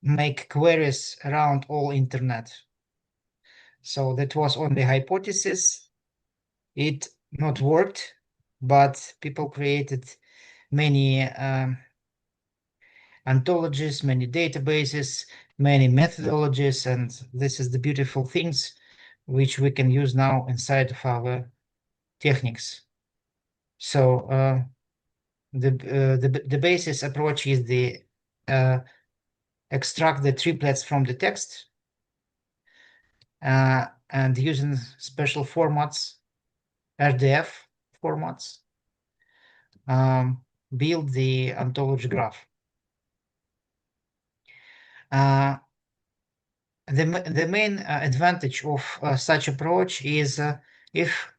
make queries around all internet. So that was on the hypothesis. It not worked, but people created many ontologies, many databases, many methodologies, and this is the beautiful things which we can use now inside of our techniques. So the basis approach is the extract the triplets from the text and using special formats, RDF formats, build the ontology graph. The main advantage of such approach is if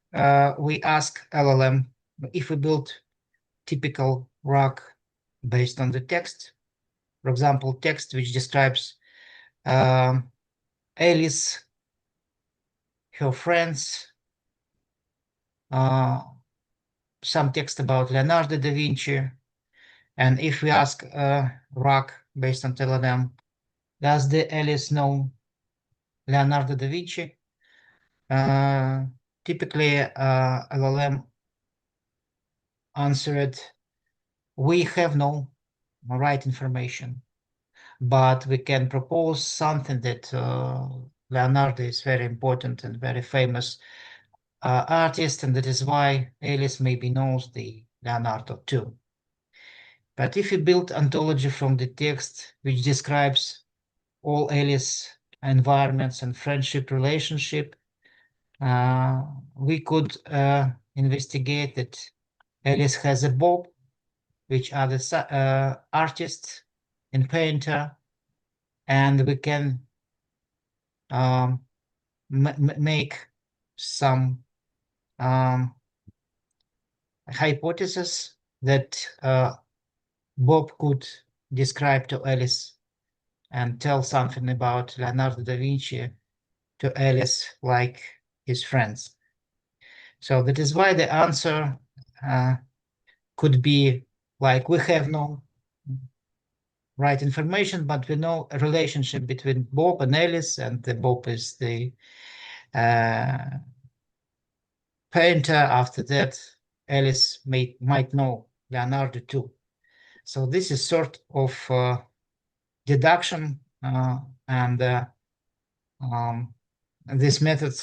we ask LLM, if we build typical RAG based on the text, for example, text which describes Alice, her friends, some text about Leonardo da Vinci, and if we ask RAG based on LLM, does the Alice know Leonardo da Vinci? Typically, LLM answered, we have no right information, but we can propose something that Leonardo is very important and very famous artist, and that is why Alice maybe knows the Leonardo too. But if you build ontology from the text which describes all Alice environments and friendship relationship, we could investigate that Alice has a Bob, which are the artist and painter, and we can make some hypothesis that Bob could describe to Alice and tell something about Leonardo da Vinci to Alice like his friends. So that is why the answer could be like, we have no right information, but we know a relationship between Bob and Alice, and the Bob is the painter. After that, Alice might know Leonardo too. So this is sort of deduction, and this method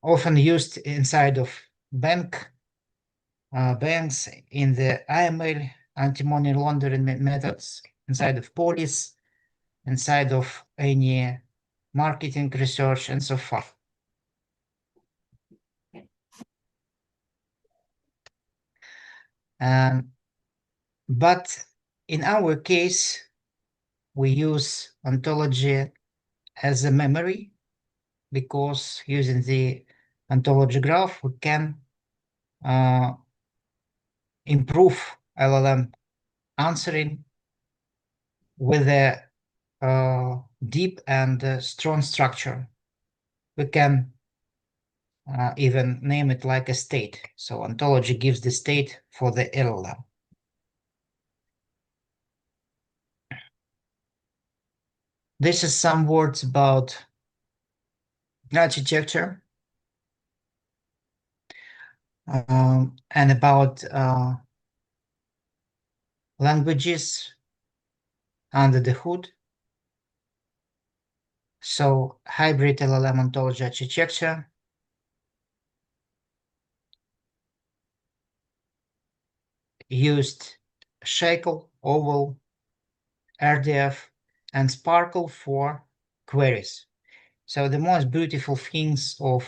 often used inside of banks in the AML, anti-money laundering methods, inside of police, inside of any marketing research, and so forth. But in our case, we use ontology as a memory, because using the ontology graph, we can improve LLM answering with a deep and strong structure. We can even name it like a state. So ontology gives the state for the LLM. This is some words about architecture and about languages under the hood. So hybrid LLM ontology architecture used Shackle, Oval, RDF, and Sparkle for queries. So the most beautiful things of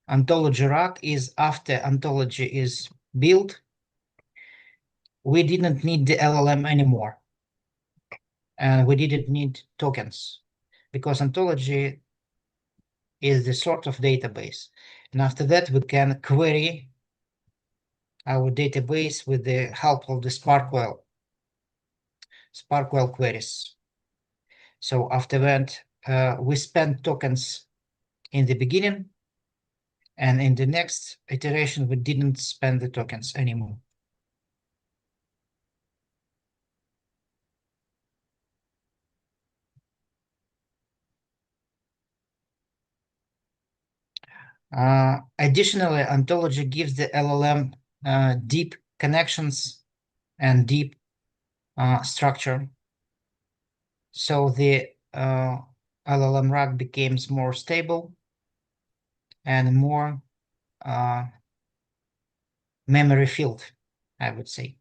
ontology rack is, after ontology is built, we didn't need the LLM anymore. And we didn't need tokens, because ontology is the sort of database. And after that, we can query our database with the help of the Sparkwell queries. So after that, we spent tokens in the beginning, and in the next iteration, we didn't spend the tokens anymore. Additionally, ontology gives the LLM deep connections and deep structure. So the LLM RAG becomes more stable and more memory filled, I would say.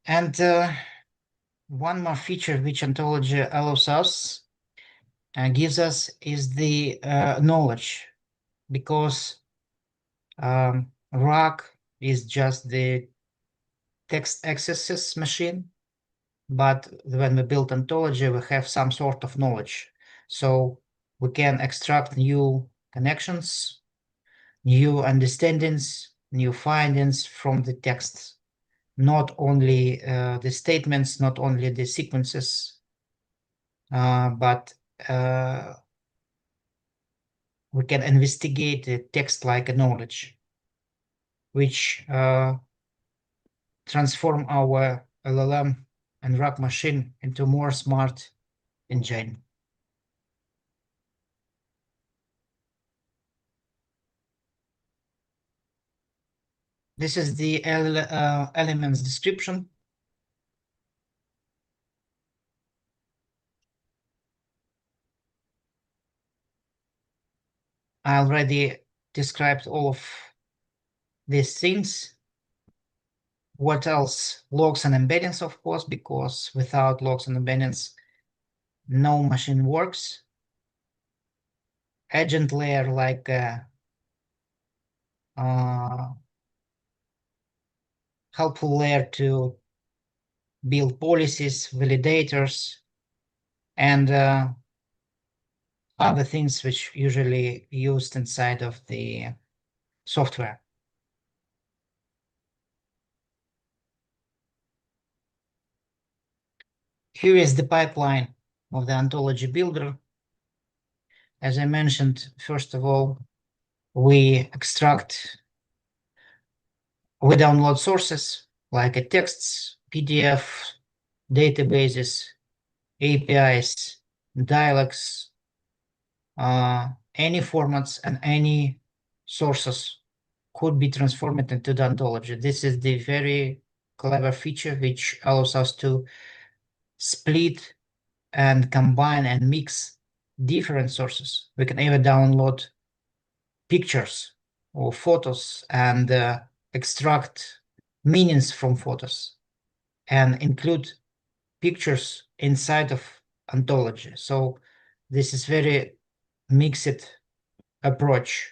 And one more feature which ontology allows us and gives us is the knowledge, because RAG is just the text accesses machine, but when we build ontology, we have some sort of knowledge. So we can extract new connections, new understandings, new findings from the texts, not only the statements, not only the sequences, but we can investigate the text like a knowledge, which transform our LLM and RAG machine into more smart engine. This is the elements description. I already described all of these things. What else? Logs and embeddings, of course, because without logs and embeddings, no machine works. Agent layer like helpful layer to build policies, validators, and other things which usually used inside of the software. Here is the pipeline of the ontology builder. As I mentioned, first of all, we download sources like texts, PDF, databases, APIs, dialogues, any formats and any sources could be transformed into the ontology. This is the very clever feature which allows us to split and combine and mix different sources. We can even download pictures or photos and extract meanings from photos and include pictures inside of ontology. So this is very mixed approach.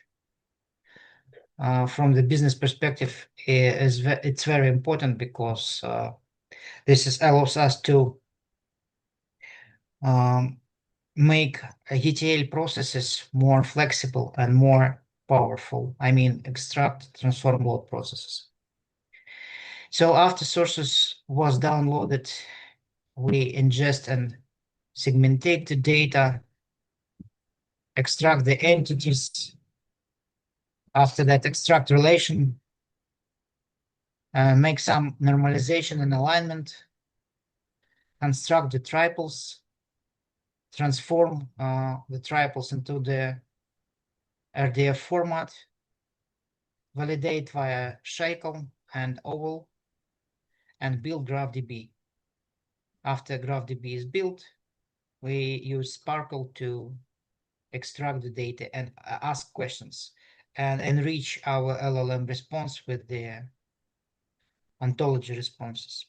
From the business perspective, it's very important because this allows us to make ETL processes more flexible and more powerful. I mean, extract, transform, load processes. So after sources was downloaded, we ingest and segmentate the data, extract the entities. After that, extract relation, make some normalization and alignment, construct the triples, transform the triples into the RDF format, validate via Shackle and OVAL, and build GraphDB. After GraphDB is built, we use Sparkle to extract the data and ask questions and enrich our LLM response with the ontology responses.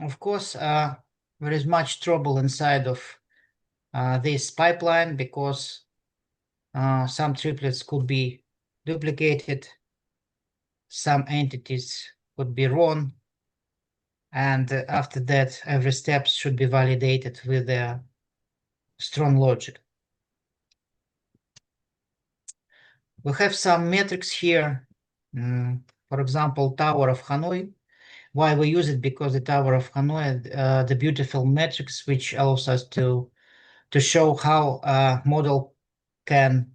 Of course, there is much trouble inside of this pipeline because some triplets could be duplicated, some entities could be wrong, and after that, every step should be validated with a strong logic. We have some metrics here. For example, Tower of Hanoi. Why we use it? Because the Tower of Hanoi, the beautiful metrics, which allows us to show how a model can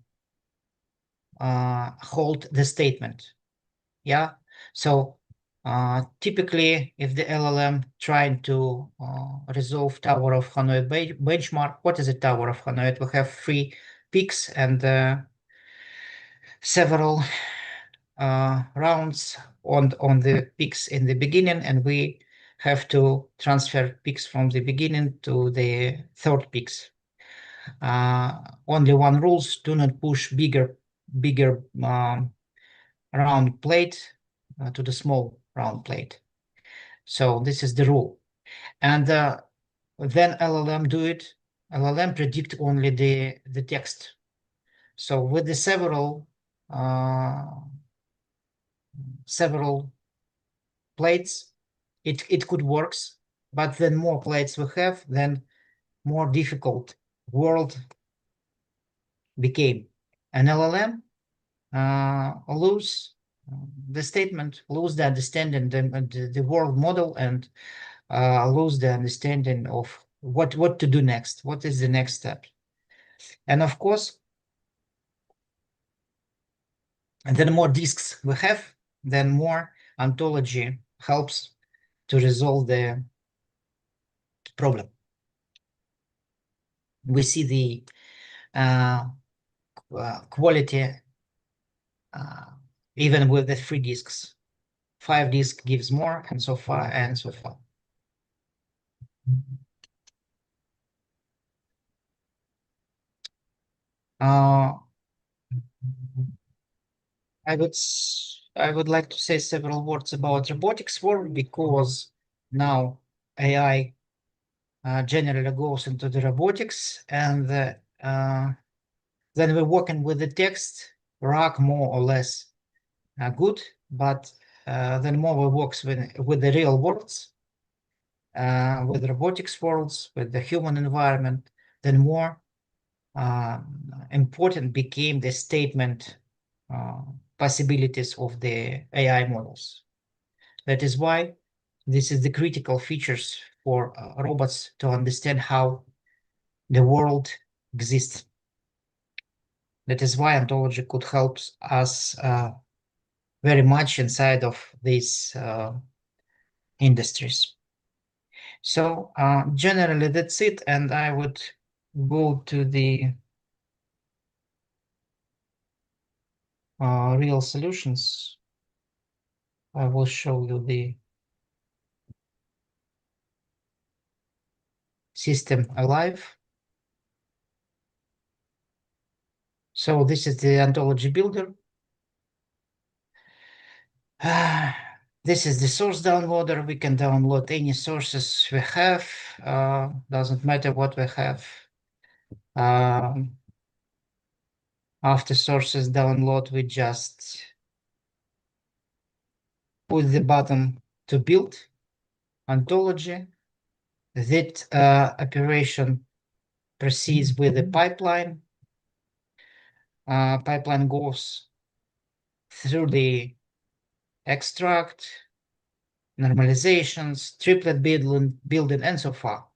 hold the statement. Yeah. So typically, if the LLM trying to resolve Tower of Hanoi benchmark, what is a Tower of Hanoi? We have 3 peaks and several rounds on the peaks in the beginning, and we have to transfer peaks from the beginning to the third peaks. Only one rules: do not push bigger round plate to the small round plate. So this is the rule. And then LLM do it. LLM predict only the text. So with the several plates, it could works, but then more plates we have, then more difficult world became. An LLM lose the statement, lose the understanding the world model, and lose the understanding of what to do next. What is the next step? And of course, and then more disks we have, then more ontology helps to resolve the problem. We see the quality even with the 3 disks. 5 disks gives more, and so far, and so far. I would like to say several words about robotics work, because now AI generally goes into the robotics, and then we're working with the text RAG more or less good, but then more we works with the real worlds, with robotics worlds, with the human environment, then more important became the statement possibilities of the AI models. That is why this is the critical features for robots to understand how the world exists. That is why ontology could help us very much inside of these industries. So generally that's it, and I would go to the real solutions. I will show you the system alive. So this is the ontology builder. This is the source downloader. We can download any sources we have. Doesn't matter what we have. After sources download, we just put the button to build ontology. That operation proceeds with the pipeline. Pipeline goes through the extract, normalizations, triplet building, and so far.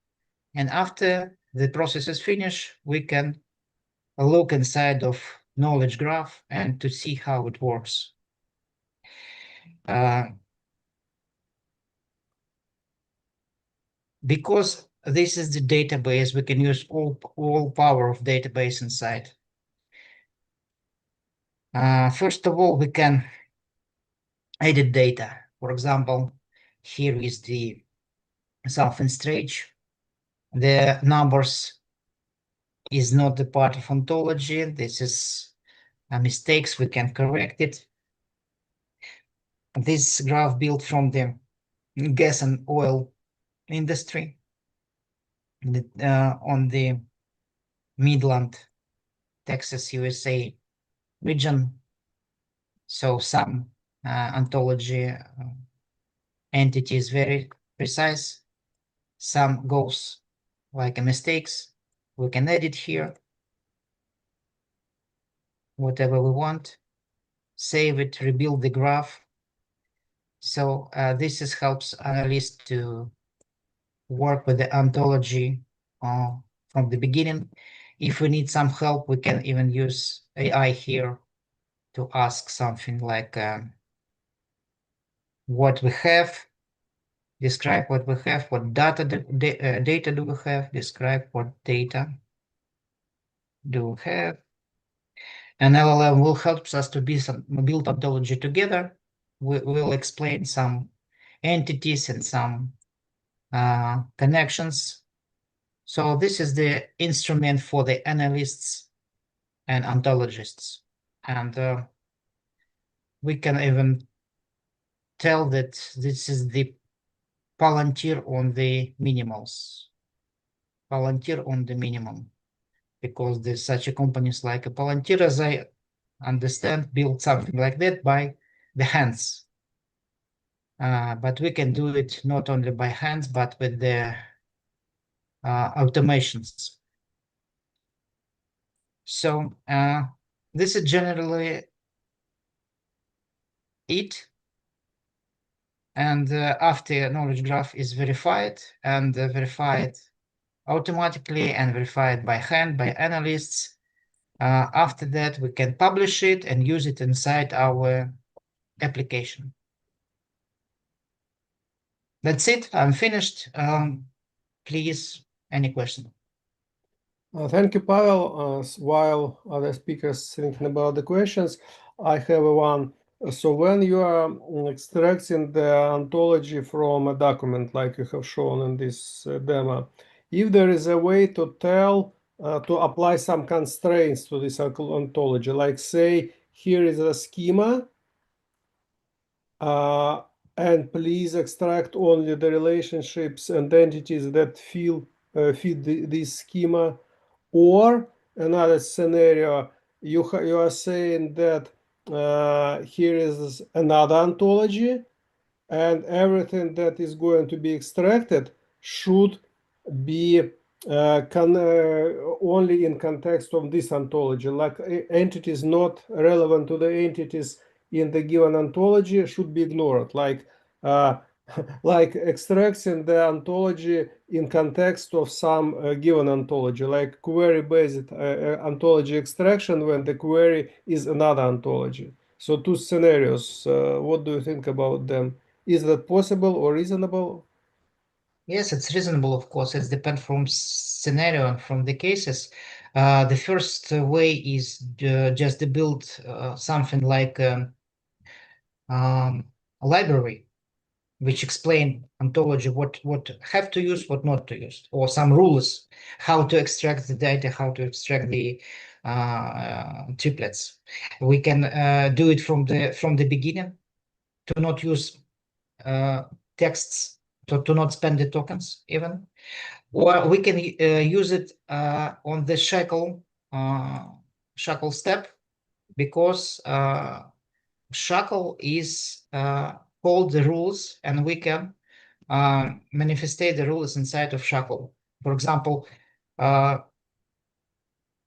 And after the process is finished, we can look inside of knowledge graph and to see how it works. Because this is the database, we can use all power of database inside. First of all, we can edit data. For example, here is the something strange. The numbers is not the part of ontology. This is mistakes. We can correct it. This graph built from the gas and oil industry on the Midland, Texas, USA region. So some ontology entity is very precise. Some goes like mistakes. We can edit here whatever we want, save it, rebuild the graph. So this helps analysts to work with the ontology from the beginning. If we need some help, we can even use AI here to ask something like what we have, describe what we have, what data do we have, describe what data do we have. And LLM will help us to build ontology together. We'll explain some entities and some connections. So this is the instrument for the analysts and ontologists. And we can even tell that this is the Palantir on the minimals. Palantir on the minimum. Because there's such a companies like a Palantir, as I understand, build something like that by the hands. But we can do it not only by hands, but with the automations. So this is generally it. And after knowledge graph is verified and verified automatically and verified by hand by analysts, after that we can publish it and use it inside our application. That's it. I'm finished. Please, any question? Thank you, Pavel. While other speakers thinking about the questions, I have one So when you are extracting the ontology from a document, like you have shown in this demo, if there is a way to tell, to apply some constraints to this ontology, like say, here is a schema, and please extract only the relationships and entities that fit this schema, or another scenario, you are saying that here is another ontology, and everything that is going to be extracted should be only in context of this ontology, like entities not relevant to the entities in the given ontology should be ignored, like like extracting the ontology in context of some given ontology, like query-based ontology extraction when the query is another ontology. So two scenarios, what do you think about them? Is that possible or reasonable? Yes, it's reasonable, of course. It depends from scenario and from the cases. The first way is just to build something like a library, which explain ontology, what have to use, what not to use, or some rules, how to extract the data, how to extract the triplets. We can do it from the beginning, to not use texts, to not spend the tokens even, or we can use it on the shackle step, because shackle is called the rules, and we can manifestate the rules inside of shackle. For example,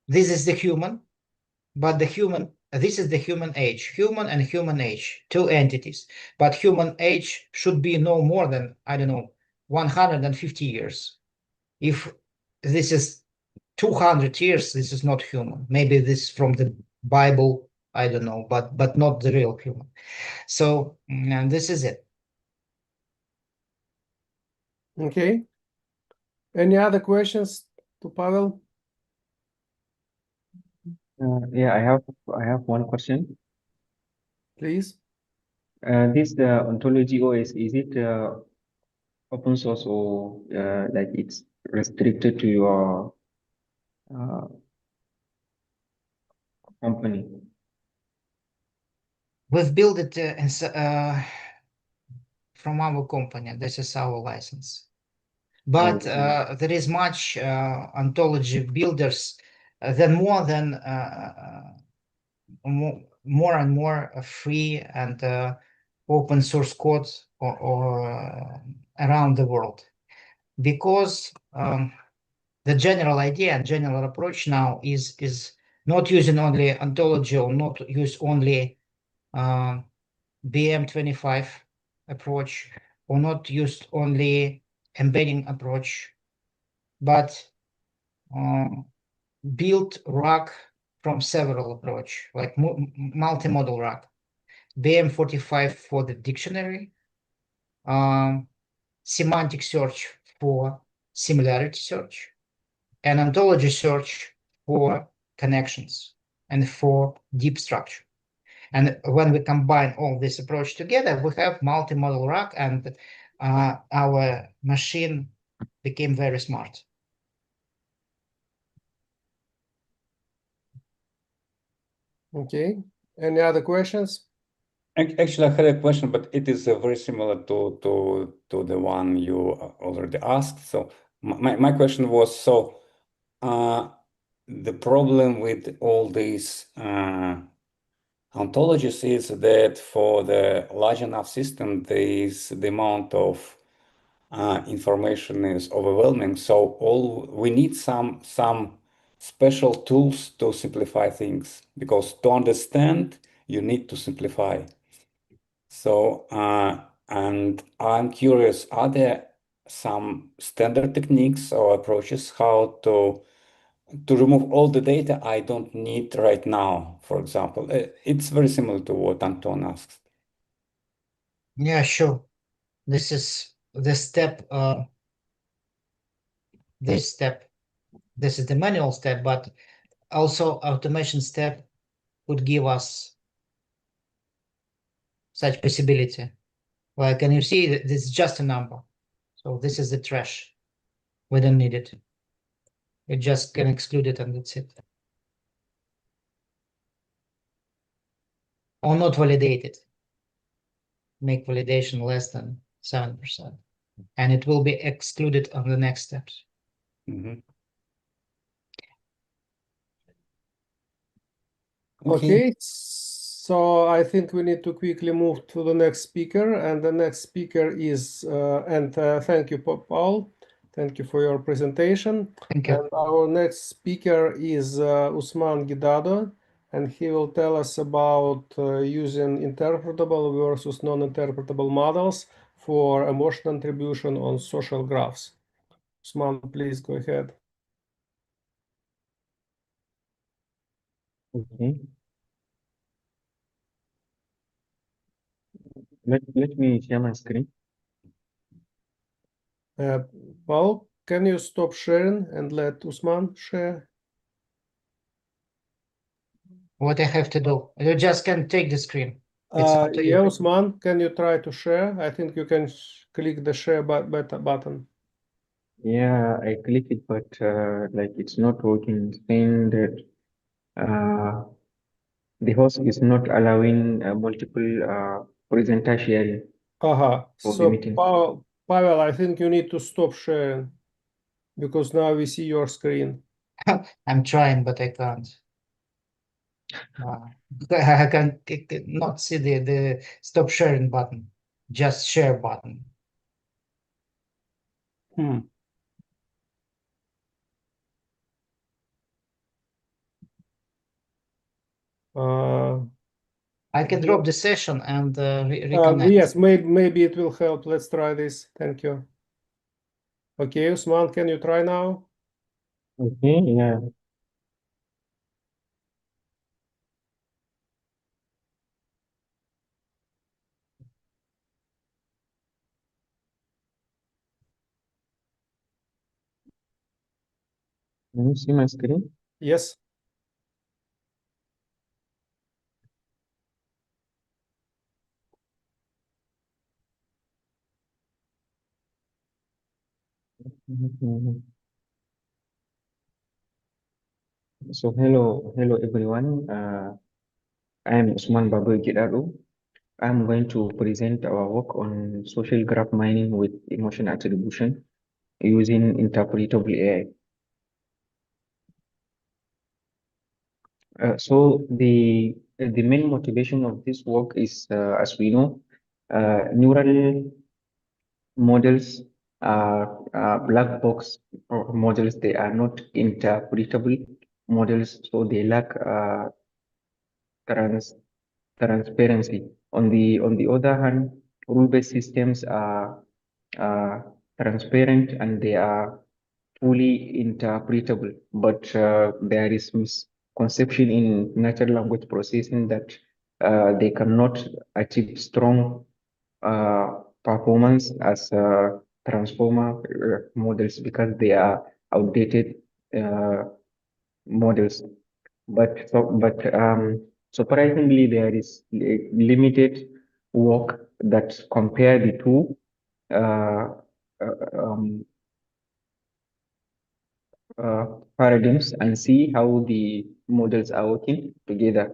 this is the human, but this is the human age, human and human age, two entities. But human age should be no more than, I don't know, 150 years. If this is 200 years, this is not human. Maybe this is from the Bible, I don't know, but not the real human. So this is it. Okay. Any other questions to Pavel? Yeah, I have one question. Please. This ontology OS, is it open source, or like it's restricted to your company? We've built it from our company. This is our license. But there is much ontology builders, more and more free and open source code or around the world, because the general idea and general approach now is not using only ontology, or not use only PM25 approach, or not used only embedding approach, but build RAG from several approach, like multimodal RAG, BM45 for the dictionary, semantic search for similarity search, and ontology search for connections and for deep structure. And when we combine all this approach together, we have multimodal RAG, and our machine became very smart. Okay. Any other questions? Actually, I had a question, but it is very similar to the one you already asked. So my question was, so the problem with all these ontologies is that for the large enough system, the amount of information is overwhelming. So we need some special tools to simplify things, because to understand, you need to simplify. So, and I'm curious, are there some standard techniques or approaches how to remove all the data I don't need right now, for example? It's very similar to what Anton asked. Yeah, sure. This is the step, this is the manual step, but also automation step would give us such possibility. Like, can you see that this is just a number? So this is the trash. We don't need it. We just can exclude it and that's it. Or not validate it. Make validation less than 7%. And it will be excluded on the next steps. Mhm. Okay, so I think we need to quickly move to the next speaker, and the next speaker is, thank you, Paul. Thank you for your presentation. Thank you. And our next speaker is Usman Gidado, and he will tell us about using interpretable versus non-interpretable models for emotion attribution on social graphs. Usman, please go ahead. Okay. Let me share my screen. Paul, can you stop sharing and let Usman share? What I have to do? You just can take the screen. It's up to Yeah, you. Usman, can you try to share? I think you can click the share button. Yeah, I click it, but like it's not working. It's saying that the host is not allowing multiple presenter sharing Aha, for the so meeting. Pavel, I think you need to stop sharing because now we see your screen. I'm trying, but I can't. I can not see the stop sharing button, just share button. Hmm. I can drop the session and reconnect. Yes, maybe it will help. Let's try this. Thank you. Okay, Usman, can you try now? Okay, yeah. Can you see my screen? Yes. So hello everyone. I am Usman Babu Gidado. I'm going to present our work on social graph mining with emotion attribution using interpretable AI. So the main motivation of this work is, as we know, neural models are black box models. They are not interpretable models, so they lack transparency. On the other hand, rule-based systems are transparent and they are fully interpretable, but there is misconception in natural language processing that they cannot achieve strong performance as transformer models because they are outdated models. But surprisingly, there is limited work that compare the two uh, um, paradigms and see how the models are working together.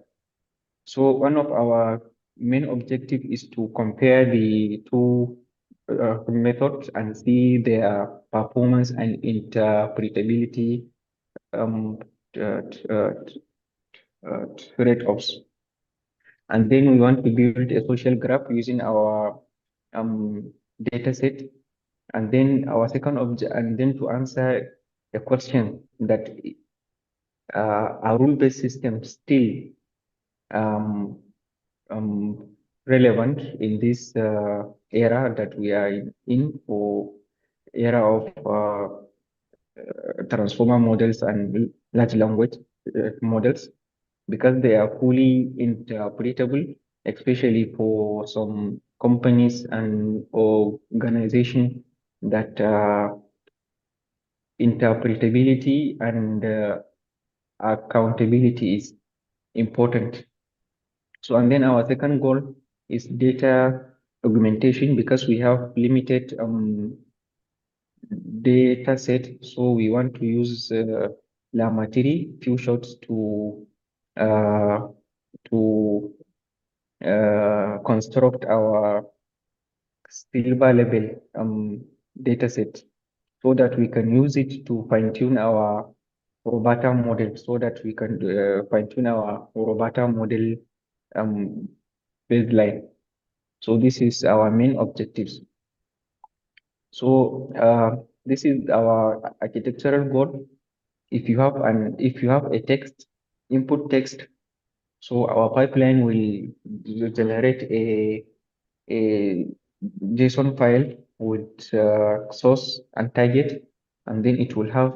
So one of our main objective is to compare the two methods and see their performance and interpretability trade-offs. And then we want to build a social graph using our data set. And then our second object, and then to answer a question that are rule-based systems still relevant in this era that we are in, or era of transformer models and large language models, because they are fully interpretable, especially for some companies and organizations that interpretability and accountability is important. So, and then our second goal is data augmentation, because we have limited data set. So we want to use Lamatiri few shots to construct our silver level data set, so that we can use it to fine-tune our Robata model, so that we can fine-tune our Robata model baseline. So this is our main objectives. So this is our architectural goal. If you have a text, input text, so our pipeline will generate a JSON file with source and target, and then it will have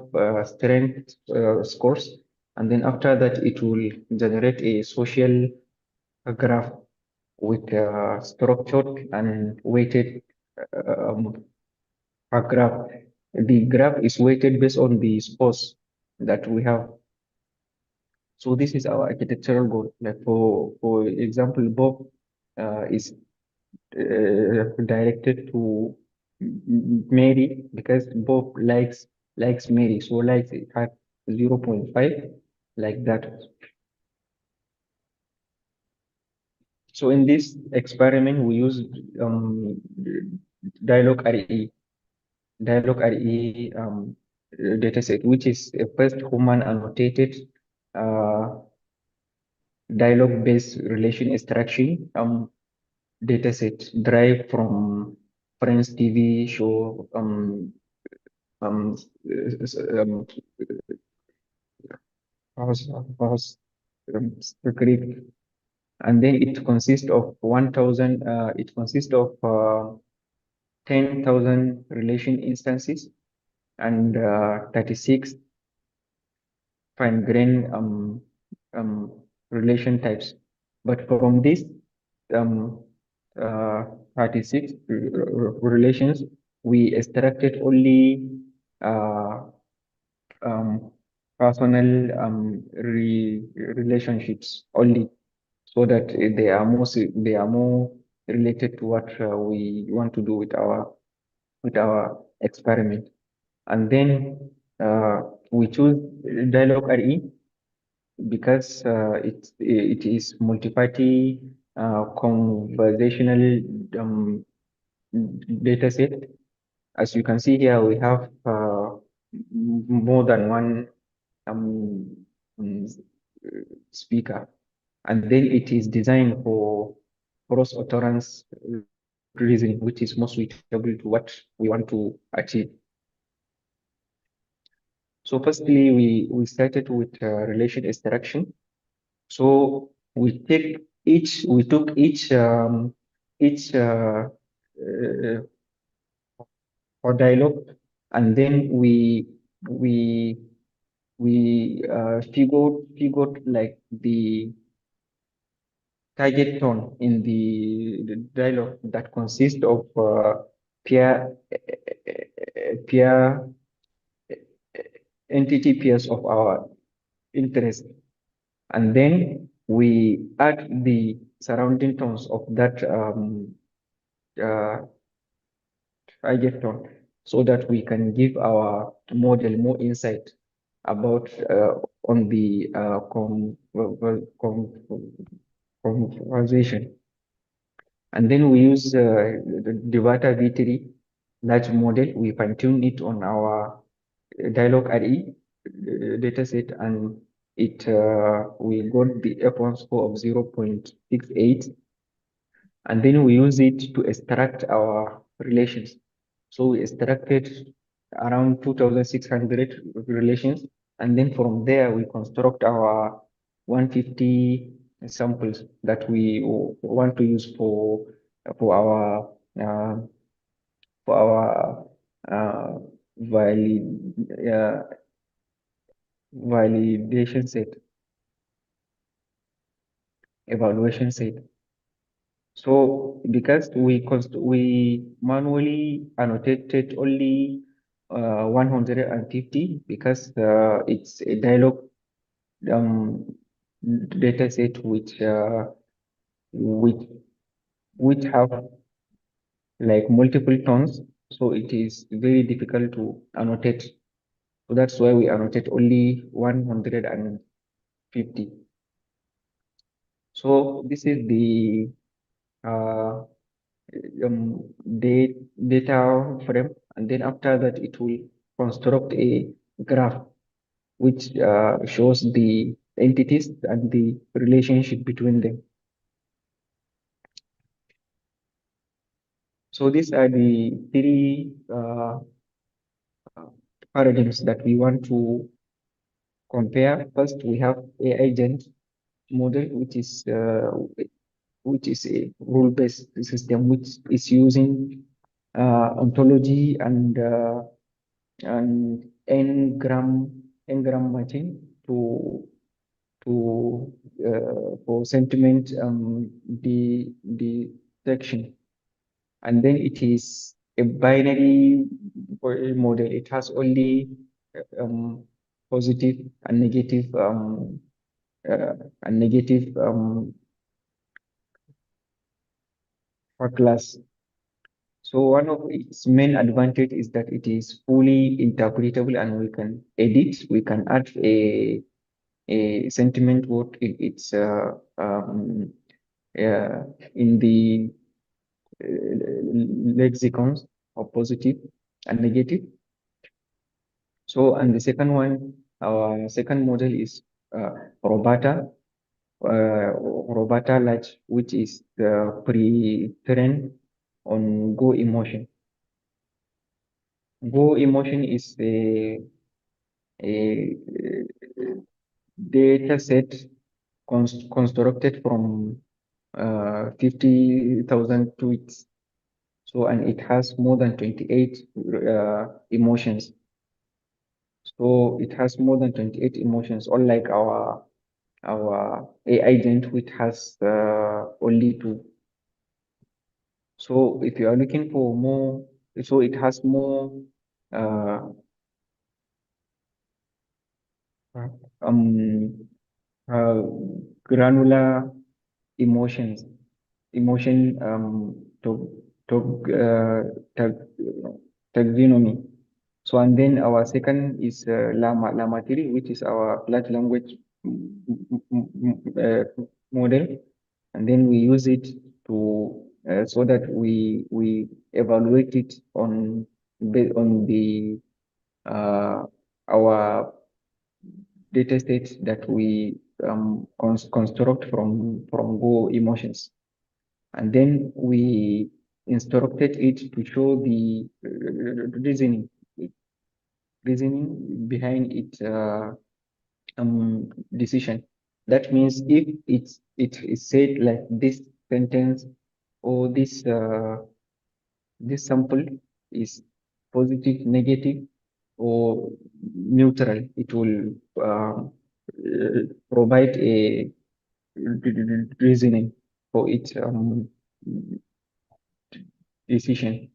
strength scores, and then after that it will generate a social graph with structured and weighted graph. The graph is weighted based on the scores that we have. So this is our architectural goal. Like for example, Bob is directed to Mary, because Bob likes Mary, so likes it has 0.5, like that. So in this experiment, we use dialogue RE dataset, which is a first human annotated dialogue-based relation extraction dataset derived from Friends TV show script, and then it consists of 10,000 relation instances and 36 fine-grained relation types. But from this 36 relations, we extracted only personal relationships only, so that they are more related to what we want to do with our experiment. And then we choose dialogue RE because it is multi-party conversational data set. As you can see here, we have more than one speaker, and then it is designed for cross utterance reasoning, which is most suitable to what we want to achieve. So firstly, we started with relation extraction. So we took each or dialogue, and then we figured like the target tone in the dialogue that consists of peer entity pairs of our interest, and then we add the surrounding tones of that target tone, so that we can give our model more insight about on the conversation. And then we use the Vata V3 large model. We fine-tune it on our dialogue RE dataset, and it we got the F1 score of 0.68, and then we use it to extract our relations. So we extracted around 2,600 relations, and then from there we construct our 150 samples that we want to use for our validation set, evaluation set. So because we manually annotated only 150, because it's a dialogue data set which which have like multiple tones, so it is very difficult to annotate. So that's why we annotate only 150. So this is the data frame, and then after that it will construct a graph which shows the entities and the relationship between them. So these are the three paradigms that we want to compare. First, we have AI agent model, which is a rule-based system which is using ontology and n-gram matching for sentiment detection. And then it is a binary model. It has only positive and negative for class. So one of its main advantage is that it is fully interpretable, and we can edit, we can add a sentiment word in its in the lexicons of positive and negative. So, and the second one, our second model is Robata large, which is pre-trained on Go emotion. Go emotion is a data set constructed from 50,000 tweets. So, and it has more than 28 emotions. So it has more than 28 emotions, unlike our AI agent, which has only 2. So if you are looking for more, so it has more granular emotions, taxonomy. So, and then our second is Llama 3, which is our large language model, and then we use it to so that we evaluate it on the our data set that we construct from Go emotions, and then we instructed it to show the reasoning behind its decision. That means if it is said like this sentence or this sample is positive, negative, or neutral, it will provide a reasoning for its decision.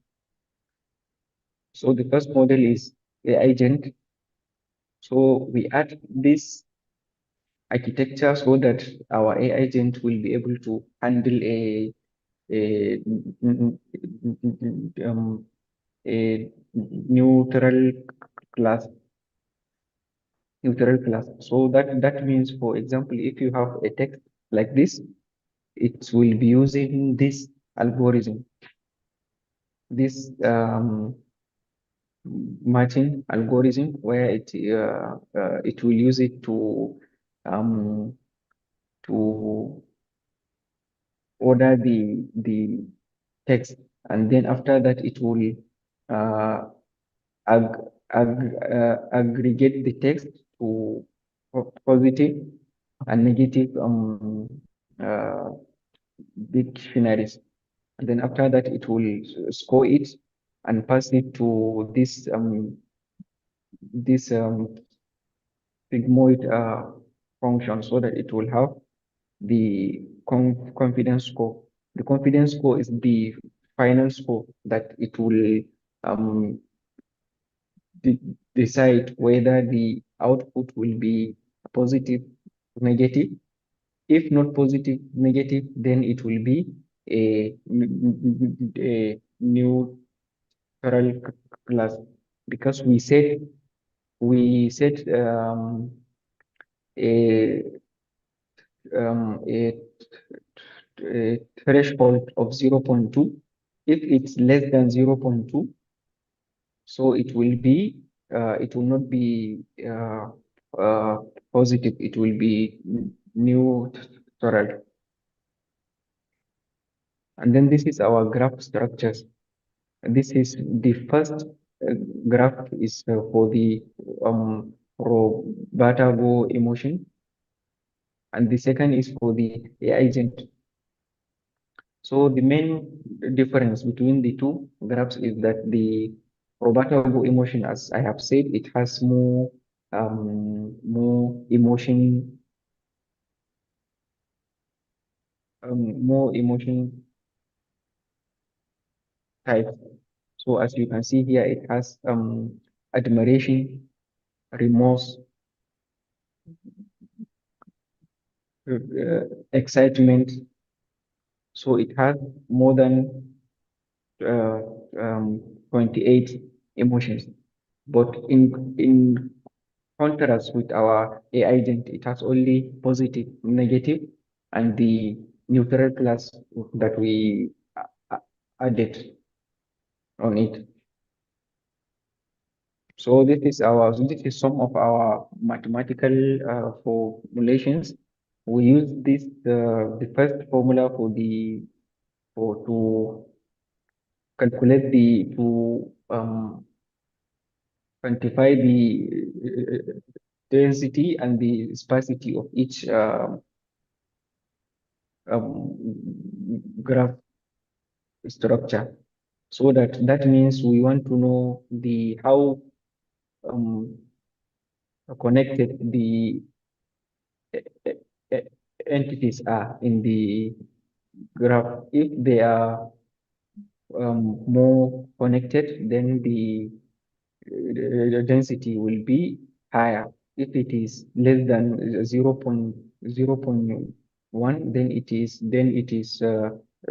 So the first model is the agent. So we add this architecture so that our AI agent will be able to handle a neutral class. So that means, for example, if you have a text like this, it will be using this algorithm, this matching algorithm, where it will use it to order the text, and then after that it will aggregate the text to positive and negative dictionaries, and then after that it will score it and pass it to this sigmoid function, so that it will have the confidence score. The confidence score is the final score that it will decide whether the output will be positive, negative. If not positive, negative, then it will be a neutral class, because we set a threshold of 0.2. If it's less than 0.2, so it will not be positive, it will be neutral. And then this is our graph structures. This is the first graph is for the probable emotion, and the second is for the AI agent. So the main difference between the two graphs is that the probable emotion, as I have said, it has more emotion types. So as you can see here, it has admiration, remorse, excitement. So it has more than 28 emotions. But in contrast with our AI agent, it has only positive, negative, and the neutral class that we added on it. So this is some of our mathematical formulations. We use this the first formula to calculate to quantify the density and the sparsity of each graph structure. So that means we want to know how connected the entities are in the graph. If they are more connected, then the density will be higher. If it is less than 0.1, then it is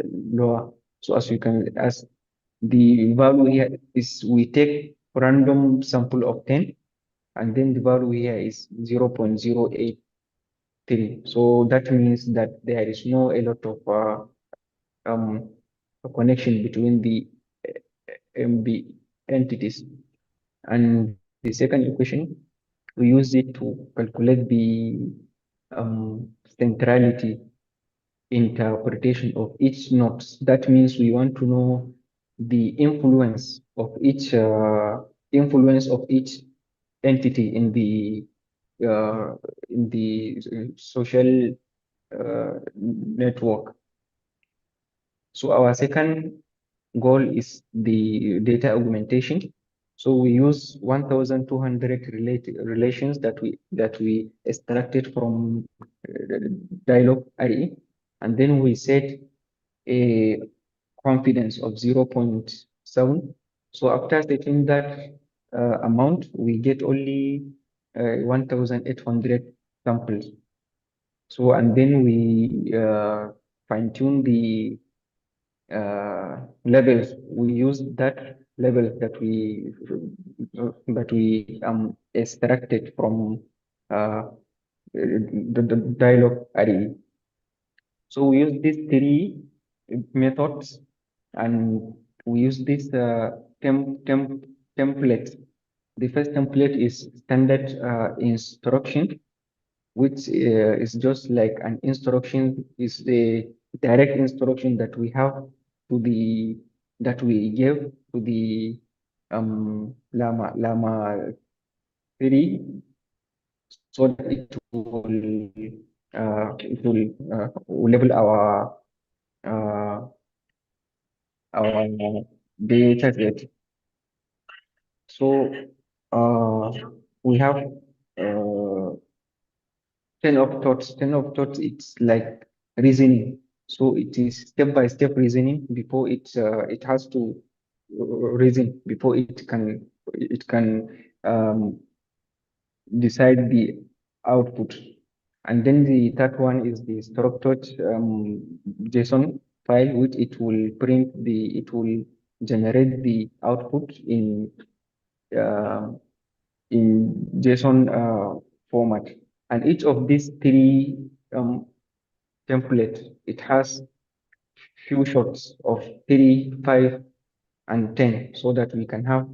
lower. So as the value here is, we take random sample of 10, and then the value here is 0.083. So that means that there is a lot of a connection between the entities. And the second equation, we use it to calculate the centrality interpretation of each node. That means we want to know the influence of each entity in the social network. So our second goal is the data augmentation. So we use 1,200 relations that we extracted from dialogue array, and then we set a confidence of 0.7. So after setting that amount, we get only 1,800 samples. So, and then we fine-tune the levels. We use that level that we extracted from the dialogue array. So we use these three methods, and we use this template. The first template is standard instruction, which is just like an instruction, is the direct instruction that we have that we give to the llama 3, so that it will label our data set. So we have 10 of thoughts. 10 of thoughts, it's like reasoning. So it is step-by-step reasoning before it has to reason before it can decide the output. And then the third one is the structured JSON file, which it will generate the output in JSON format. And each of these three templates, it has few shots of 3, 5, and 10, so that we can have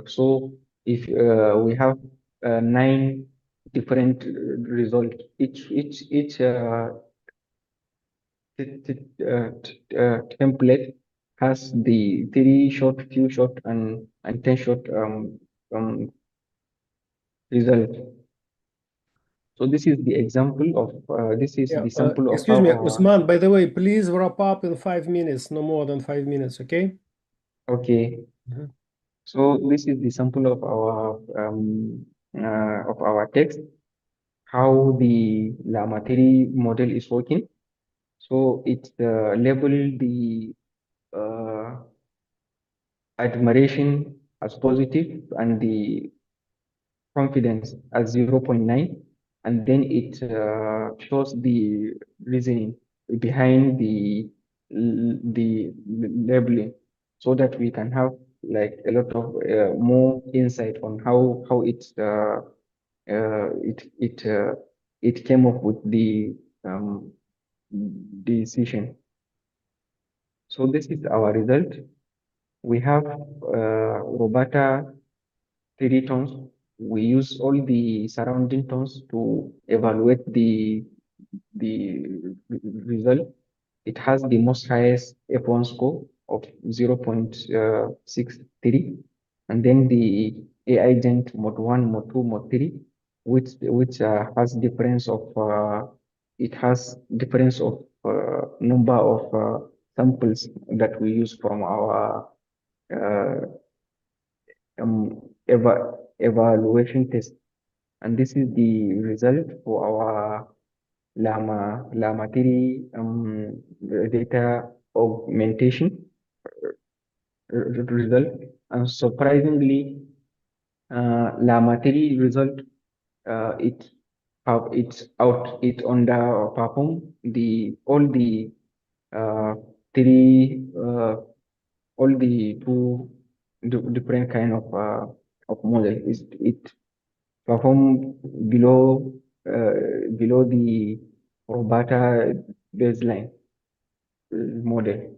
so if we have 9 different results, each template has the 3 shot, few shot, and 10 shot result. So this is the example of the sample of excuse me, our. Usman, by the way, please wrap up in 5 minutes, no more than 5 minutes, okay? Okay. Mhm. So this is the sample of our text, how the Llama 3 model is working. So it labeled the admiration as positive and the confidence as 0.9, and then it shows the reasoning behind the labeling, so that we can have like a lot of more insight on how it came up with the decision. So this is our result. We have Robata 3 tones. We use all the surrounding tones to evaluate the result. It has the most highest F1 score of 0.63, and then the AI Gent mode 1, mode 2, mode 3, which has difference of number of samples that we use from our evaluation test. And this is the result for our Llama 3 data augmentation result. And surprisingly, Llama 3 result, it underperform all the two different kind of model. It perform below the Robata baseline model.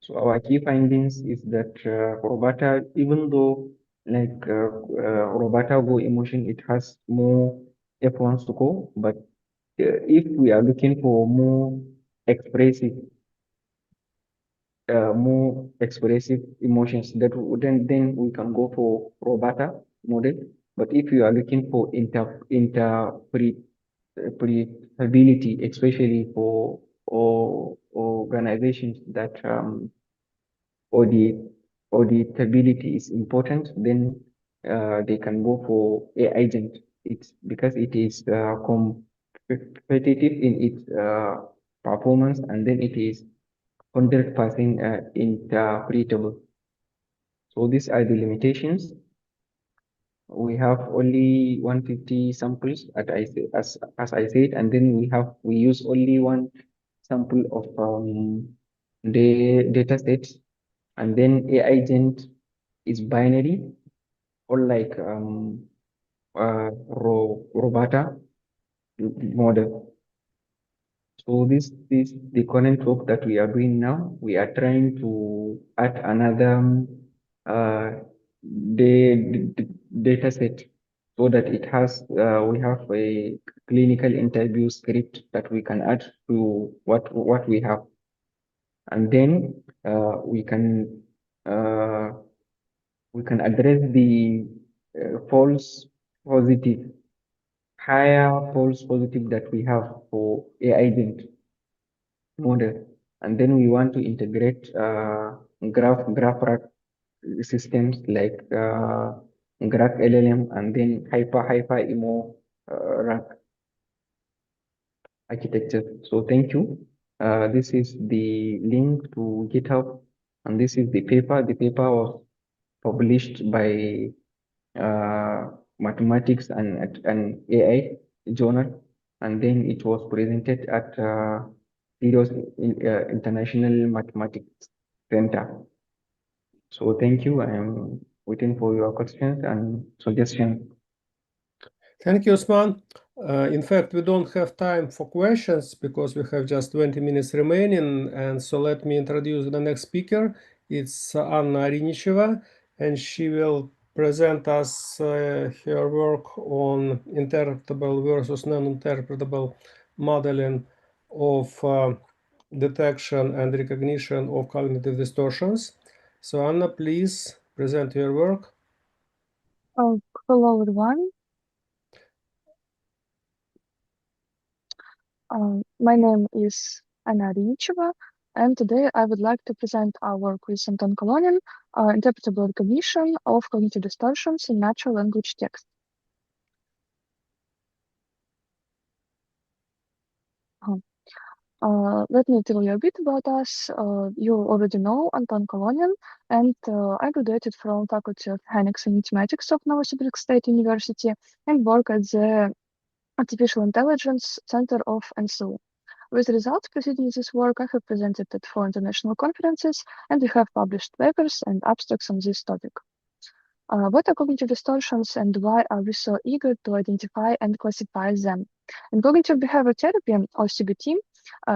So our key findings is that Robata, even though Robata Go emotion, it has more F1 score, but if we are looking for more expressive emotions, then we can go for Robata model. But if you are looking for interpretability, especially for organizations that auditability is important, then they can go for AI agent. It's because it is competitive in its performance, and then it is 100% interpretable. So these are the limitations. We have only 150 samples, as I said, and then we use only one sample of the data sets, and then AI agent is binary, or like Robata model. So this is the current work that we are doing now. We are trying to add another data set, so that it has we have a clinical interview script that we can add to what we have, and then we can address the false positive, higher false positive that we have for AI agent model. And then we want to integrate graph systems like graph LLM, and then hyper emo rack architecture. So thank you. This is the link to GitHub, and this is the paper. The paper was published by Mathematics and AI journal, and then it was presented at Sirius International Mathematics Center. So thank you. I am waiting for your questions and suggestions. Thank you, Osman. In fact, we don't have time for questions because we have just 20 minutes remaining. And so let me introduce the next speaker. It's Anna Arinicheva, and she will present us her work on interpretable versus non-interpretable modeling of detection and recognition of cognitive distortions. So Anna, please present your work. Hello, everyone. My name is Anna Arinicheva, and today I would like to present our work with Anton Kolonin, interpretable recognition of cognitive distortions in natural language text. Let me tell you a bit about us. You already know Anton Kolonin, and I graduated from Faculty of Mechanics and Mathematics of Novosibirsk State University and work at the Artificial Intelligence Center of NSU. With the results preceding this work, I have presented at 4 international conferences, and we have published papers and abstracts on this topic. What are cognitive distortions and why are we so eager to identify and classify them? In cognitive behavior therapy, or CBT,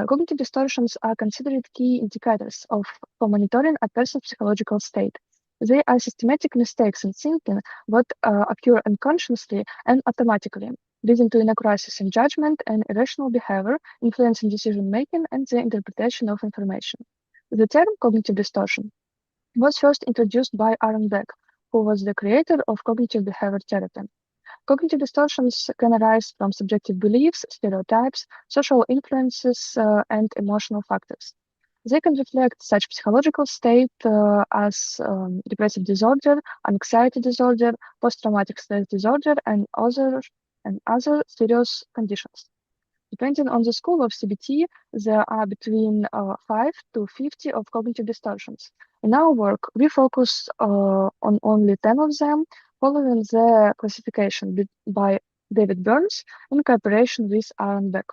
cognitive distortions are considered key indicators for monitoring a person's psychological state. They are systematic mistakes in thinking that occur unconsciously and automatically, leading to inner crisis in judgment and irrational behavior, influencing decision-making and the interpretation of information. The term cognitive distortion was first introduced by Aaron Beck, who was the creator of cognitive behavior therapy. Cognitive distortions can arise from subjective beliefs, stereotypes, social influences, and emotional factors. They can reflect such psychological state as depressive disorder, anxiety disorder, post-traumatic stress disorder, and other serious conditions. Depending on the school of CBT, there are between 5 to 50 of cognitive distortions. In our work, we focus on only 10 of them, following the classification by David Burns in cooperation with Aaron Beck.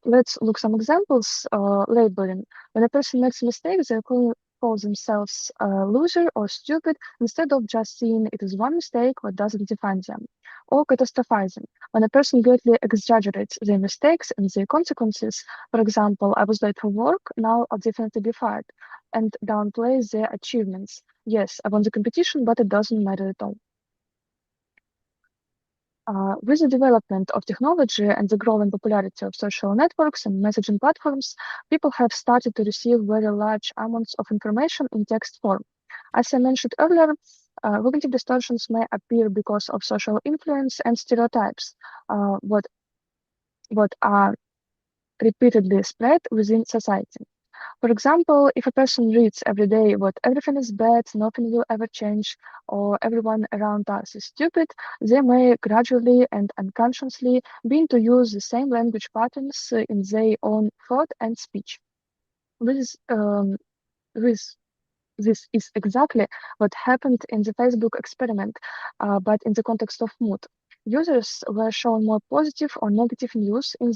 Let's look some examples. Labeling. When a person makes a mistake, they call themselves a loser or stupid instead of just seeing it as one mistake what doesn't define them. Or catastrophizing. When a person greatly exaggerates their mistakes and their consequences, for example, I was late for work, now I'll definitely be fired, and downplays their achievements. Yes, I won the competition, but it doesn't matter at all. With the development of technology and the growing popularity of social networks and messaging platforms, people have started to receive very large amounts of information in text form. As I mentioned earlier, cognitive distortions may appear because of social influence and stereotypes, what are repeatedly spread within society. For example, if a person reads every day what everything is bad, nothing will ever change, or everyone around us is stupid, they may gradually and unconsciously begin to use the same language patterns in their own thought and speech. This is exactly what happened in the Facebook experiment, but in the context of mood. Users were shown more positive or negative news in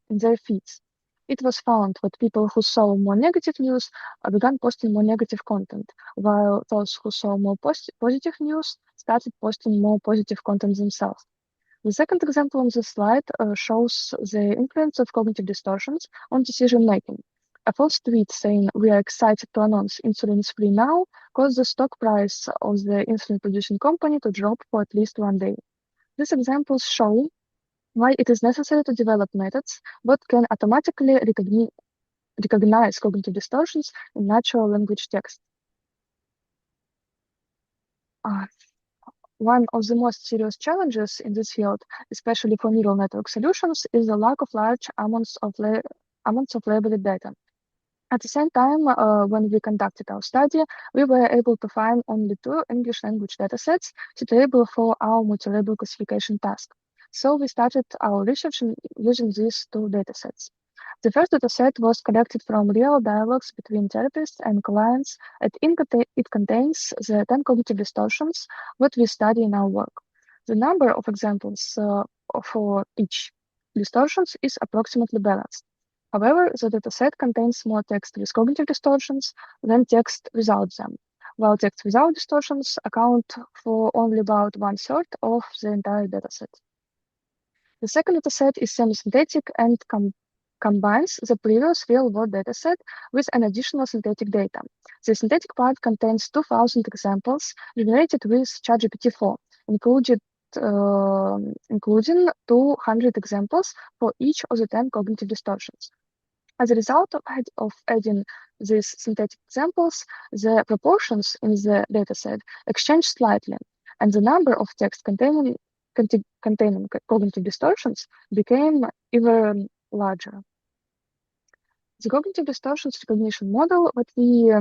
their feeds. It was found that people who saw more negative news began posting more negative content, while those who saw more positive news started posting more positive content themselves. The second example on this slide shows the influence of cognitive distortions on decision-making. A false tweet saying we are excited to announce insulin is free now caused the stock price of the insulin-producing company to drop for at least 1 day. These examples show why it is necessary to develop methods that can automatically recognize cognitive distortions in natural language text. One of the most serious challenges in this field, especially for neural network solutions, is the lack of large amounts of labeled data. At the same time, when we conducted our study, we were able to find only 2 English language datasets suitable for our multi-label classification task. So we started our research using these 2 datasets. The first dataset was collected from real dialogues between therapists and clients, and it contains the 10 cognitive distortions that we study in our work. The number of examples for each distortions is approximately balanced. However, the dataset contains more text with cognitive distortions than text without them, while text without distortions account for only about 1/3 of the entire dataset. The second dataset is semi-synthetic and combines the previous real-world dataset with an additional synthetic data. The synthetic part contains 2,000 examples generated with ChatGPT-4, including 200 examples for each of the 10 cognitive distortions. As a result of adding these synthetic examples, the proportions in the dataset exchange slightly, and the number of text containing cognitive distortions became even larger. The cognitive distortions recognition model that we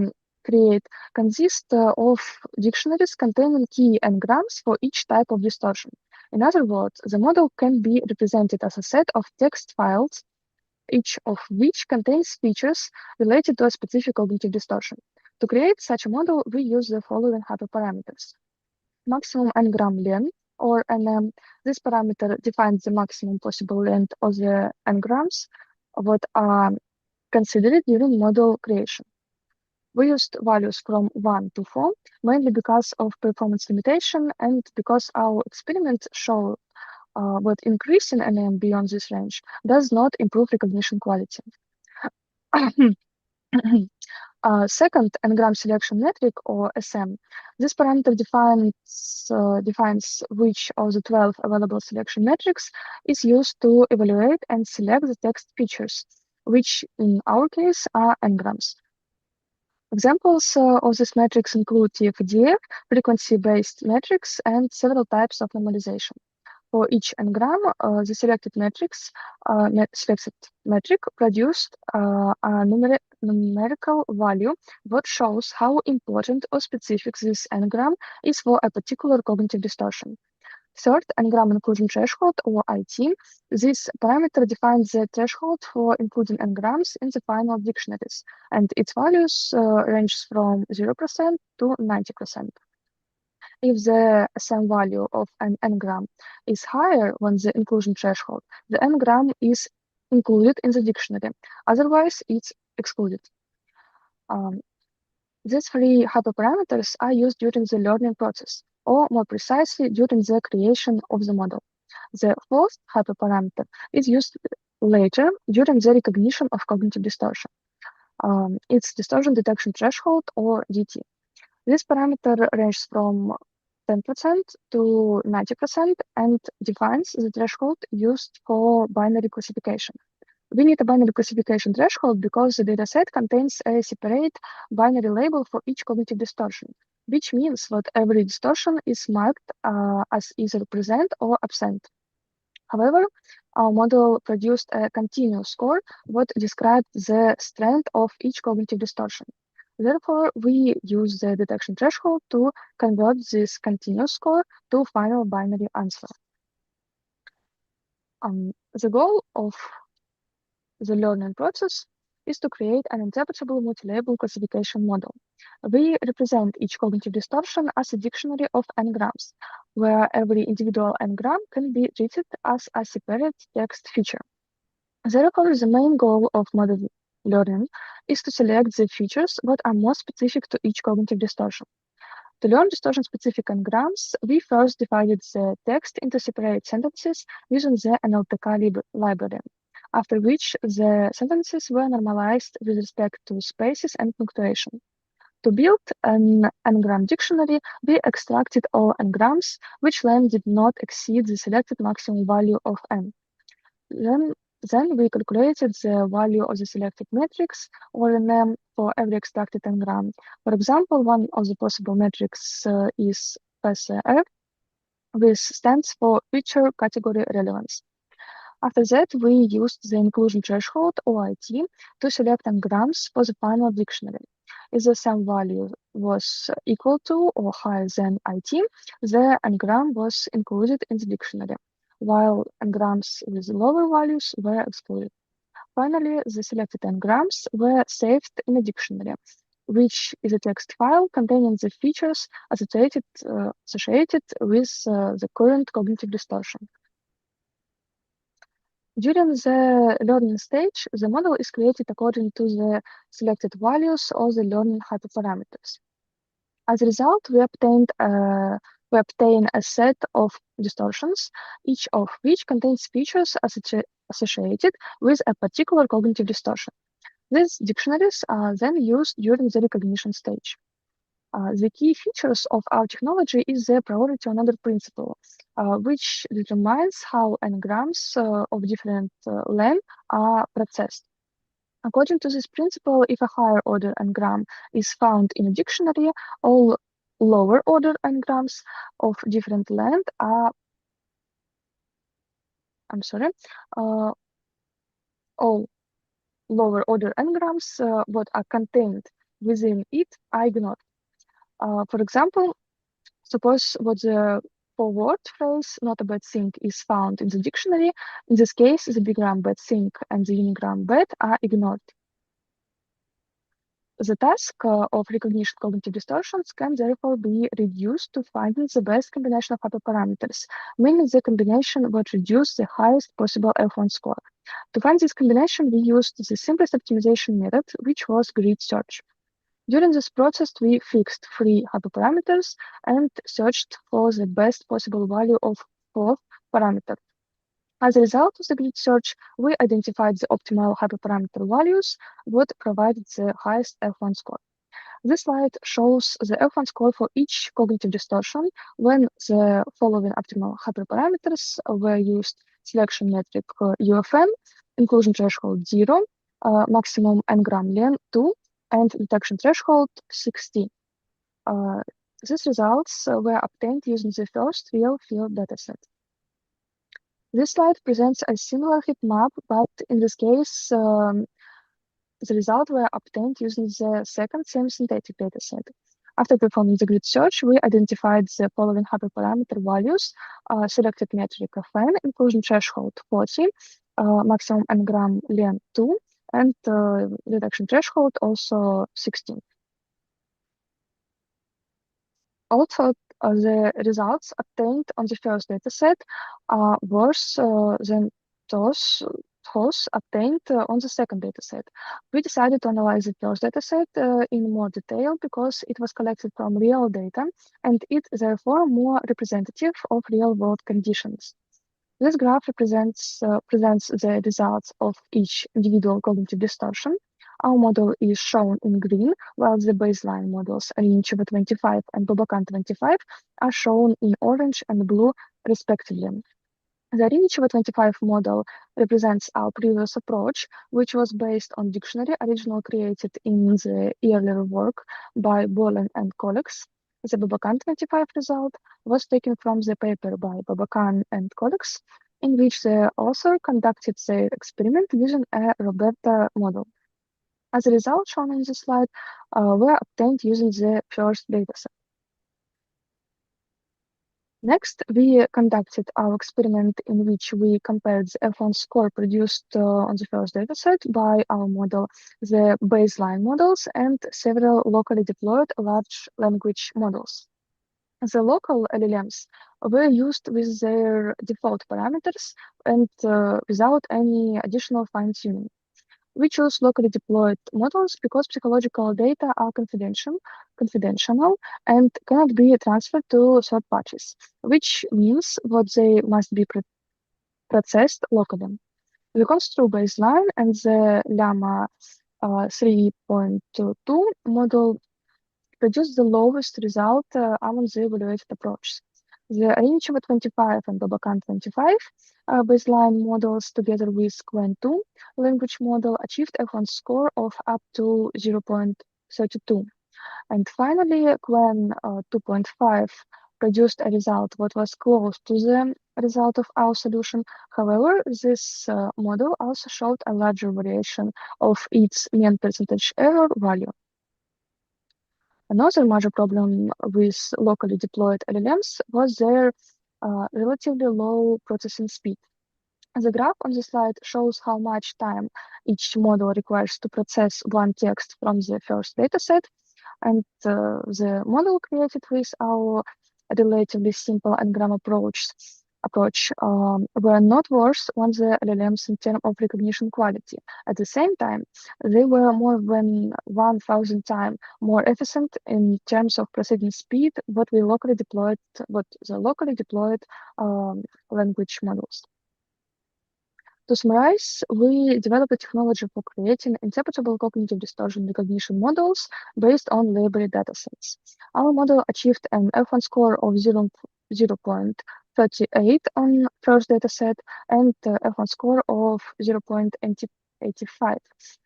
create consists of dictionaries containing key n-grams for each type of distortion. In other words, the model can be represented as a set of text files, each of which contains features related to a specific cognitive distortion. To create such a model, we use the following hyperparameters. Maximum n-gram length, or NM. This parameter defines the maximum possible length of the n-grams that are considered during model creation. We used values from 1 to 4, mainly because of performance limitation and because our experiments show that increasing NM beyond this range does not improve recognition quality. Second, n-gram selection metric, or SM. This parameter defines which of the 12 available selection metrics is used to evaluate and select the text features, which in our case are n-grams. Examples of these metrics include TF-DF, frequency-based metrics, and several types of normalization. For each n-gram, the selected metric produced a numerical value that shows how important or specific this n-gram is for a particular cognitive distortion. Third, n-gram inclusion threshold, or IT. This parameter defines the threshold for including n-grams in the final dictionaries, and its values range from 0% to 90%. If the SM value of an n-gram is higher than the inclusion threshold, the n-gram is included in the dictionary. Otherwise, it's excluded. These three hyperparameters are used during the learning process, or more precisely, during the creation of the model. The fourth hyperparameter is used later during the recognition of cognitive distortion. It's distortion detection threshold, or DT. This parameter ranges from 10% to 90% and defines the threshold used for binary classification. We need a binary classification threshold because the dataset contains a separate binary label for each cognitive distortion, which means that every distortion is marked as either present or absent. However, our model produced a continuous score that described the strength of each cognitive distortion. Therefore, we use the detection threshold to convert this continuous score to final binary answer. The goal of the learning process is to create an interpretable multi-label classification model. We represent each cognitive distortion as a dictionary of n-grams, where every individual n-gram can be treated as a separate text feature. Therefore, the main goal of model learning is to select the features that are most specific to each cognitive distortion. To learn distortion-specific n-grams, we first divided the text into separate sentences using the NLP library, after which the sentences were normalized with respect to spaces and punctuation. To build an n-gram dictionary, we extracted all n-grams, which length did not exceed the selected maximum value of n. Then we calculated the value of the selected metrics, or NM, for every extracted n-gram. For example, one of the possible metrics is PCR, which stands for feature category relevance. After that, we used the inclusion threshold, or IT, to select n-grams for the final dictionary. If the same value was equal to or higher than IT, the n-gram was included in the dictionary, while n-grams with lower values were excluded. Finally, the selected n-grams were saved in a dictionary. which is a text file containing the features associated with the current cognitive distortion. During the learning stage, the model is created according to the selected values of the learning hyperparameters. As a result, we obtain a set of distortions, each of which contains features associated with a particular cognitive distortion. These dictionaries are then used during the recognition stage. The key features of our technology is the priority on order principle, which determines how anagrams of different length are processed. According to this principle, if a higher order anagram is found in a dictionary, all lower order anagrams of different length are all lower order anagrams what are contained within it are ignored. For example, suppose what the forward phrase "not a bad thing" is found in the dictionary. In this case, the bigram "bad thing" and the unigram "bad" are ignored. The task of recognition cognitive distortions can therefore be reduced to finding the best combination of hyperparameters, meaning the combination would reduce the highest possible F1 score. To find this combination, we used the simplest optimization method, which was grid search. During this process, we fixed 3 hyperparameters and searched for the best possible value of 4th parameter. As a result of the grid search, we identified the optimal hyperparameter values that provided the highest F1 score. This slide shows the F1 score for each cognitive distortion when the following optimal hyperparameters were used: selection metric UFM, inclusion threshold 0, maximum n-gram len 2, and detection threshold 16. These results were obtained using the first real field dataset. This slide presents a similar heat map, but in this case, the results were obtained using the second semi-synthetic dataset. After performing the grid search, we identified the following hyperparameter values: selected metric Fn, inclusion threshold 40, maximum n-gram len 2, and detection threshold also 16. Also, the results obtained on the first dataset are worse than those obtained on the second dataset. We decided to analyze the first dataset in more detail because it was collected from real data and it therefore more representative of real-world conditions. This graph presents the results of each individual cognitive distortion. Our model is shown in green, while the baseline models INLP and INLP are shown in orange and blue, respectively. The INLP model represents our previous approach, which was based on dictionary originally created in the earlier work by Bolen and colleagues. The INLP result was taken from the paper by Babakan and colleagues, in which the author conducted their experiment using a Roberta model. As a result shown in this slide, were obtained using the first dataset. Next, we conducted our experiment in which we compared the F1 score produced on the first dataset by our model, the baseline models, and several locally deployed large language models. The local LLMs were used with their default parameters and without any additional fine-tuning. We chose locally deployed models because psychological data are confidential and cannot be transferred to third parties, which means that they must be processed locally. The construct baseline and the Llama 3.2 model produced the lowest result among the evaluated approaches. The INLP and Babakan-25 baseline models, together with Qwen2 language model, achieved F1 score of up to 0.32. And finally, Qwen 2.5 produced a result that was close to the result of our solution. However, this model also showed a larger variation of its mean percentage error value. Another major problem with locally deployed LLMs was their relatively low processing speed. The graph on the slide shows how much time each model requires to process one text from the first dataset, and the model created with our relatively simple n-gram approach were not worse than the LLMs in terms of recognition quality. At the same time, they were more than 1,000 times more efficient in terms of processing speed what the locally deployed language models. To summarize, we developed a technology for creating interpretable cognitive distortion recognition models based on library datasets. Our model achieved an F1 score of 0.38 on first dataset and F1 score of 0.85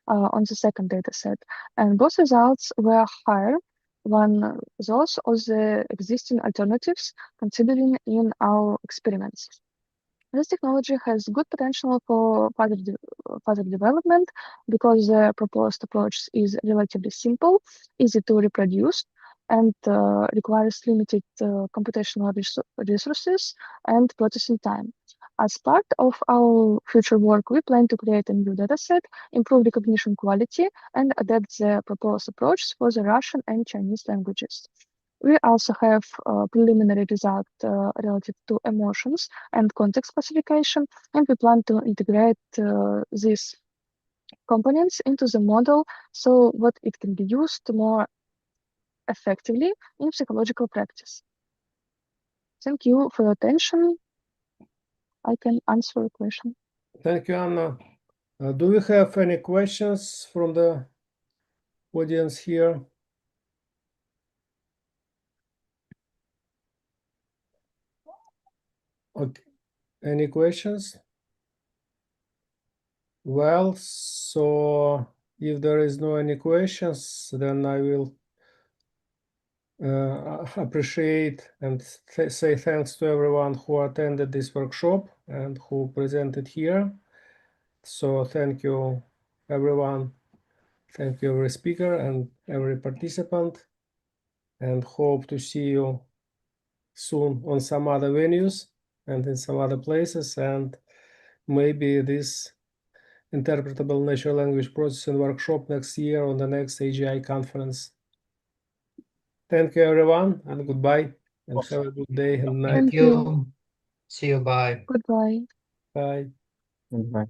on the second dataset. And both results were higher than those of the existing alternatives considering in our experiments. This technology has good potential for further development because the proposed approach is relatively simple, easy to reproduce, and requires limited computational resources and processing time. As part of our future work, we plan to create a new dataset, improve recognition quality, and adapt the proposed approach for the Russian and Chinese languages. We also have a preliminary result relative to emotions and context classification, and we plan to integrate these components into the model so that it can be used more effectively in psychological practice. Thank you for your attention. I can answer a question. Thank you, Anna. Do we have any questions from the audience here? Okay. Any questions? Well, so if there is no any questions, then I will appreciate and say thanks to everyone who attended this workshop and who presented here. So thank you, everyone. Thank you, every speaker and every participant, and hope to see you soon on some other venues and in some other places, and maybe this interpretable natural language processing workshop next year on the next AGI conference. Thank you, everyone, and goodbye, and have a good day and night. Thank you. See you. Bye. Goodbye. Bye. Bye.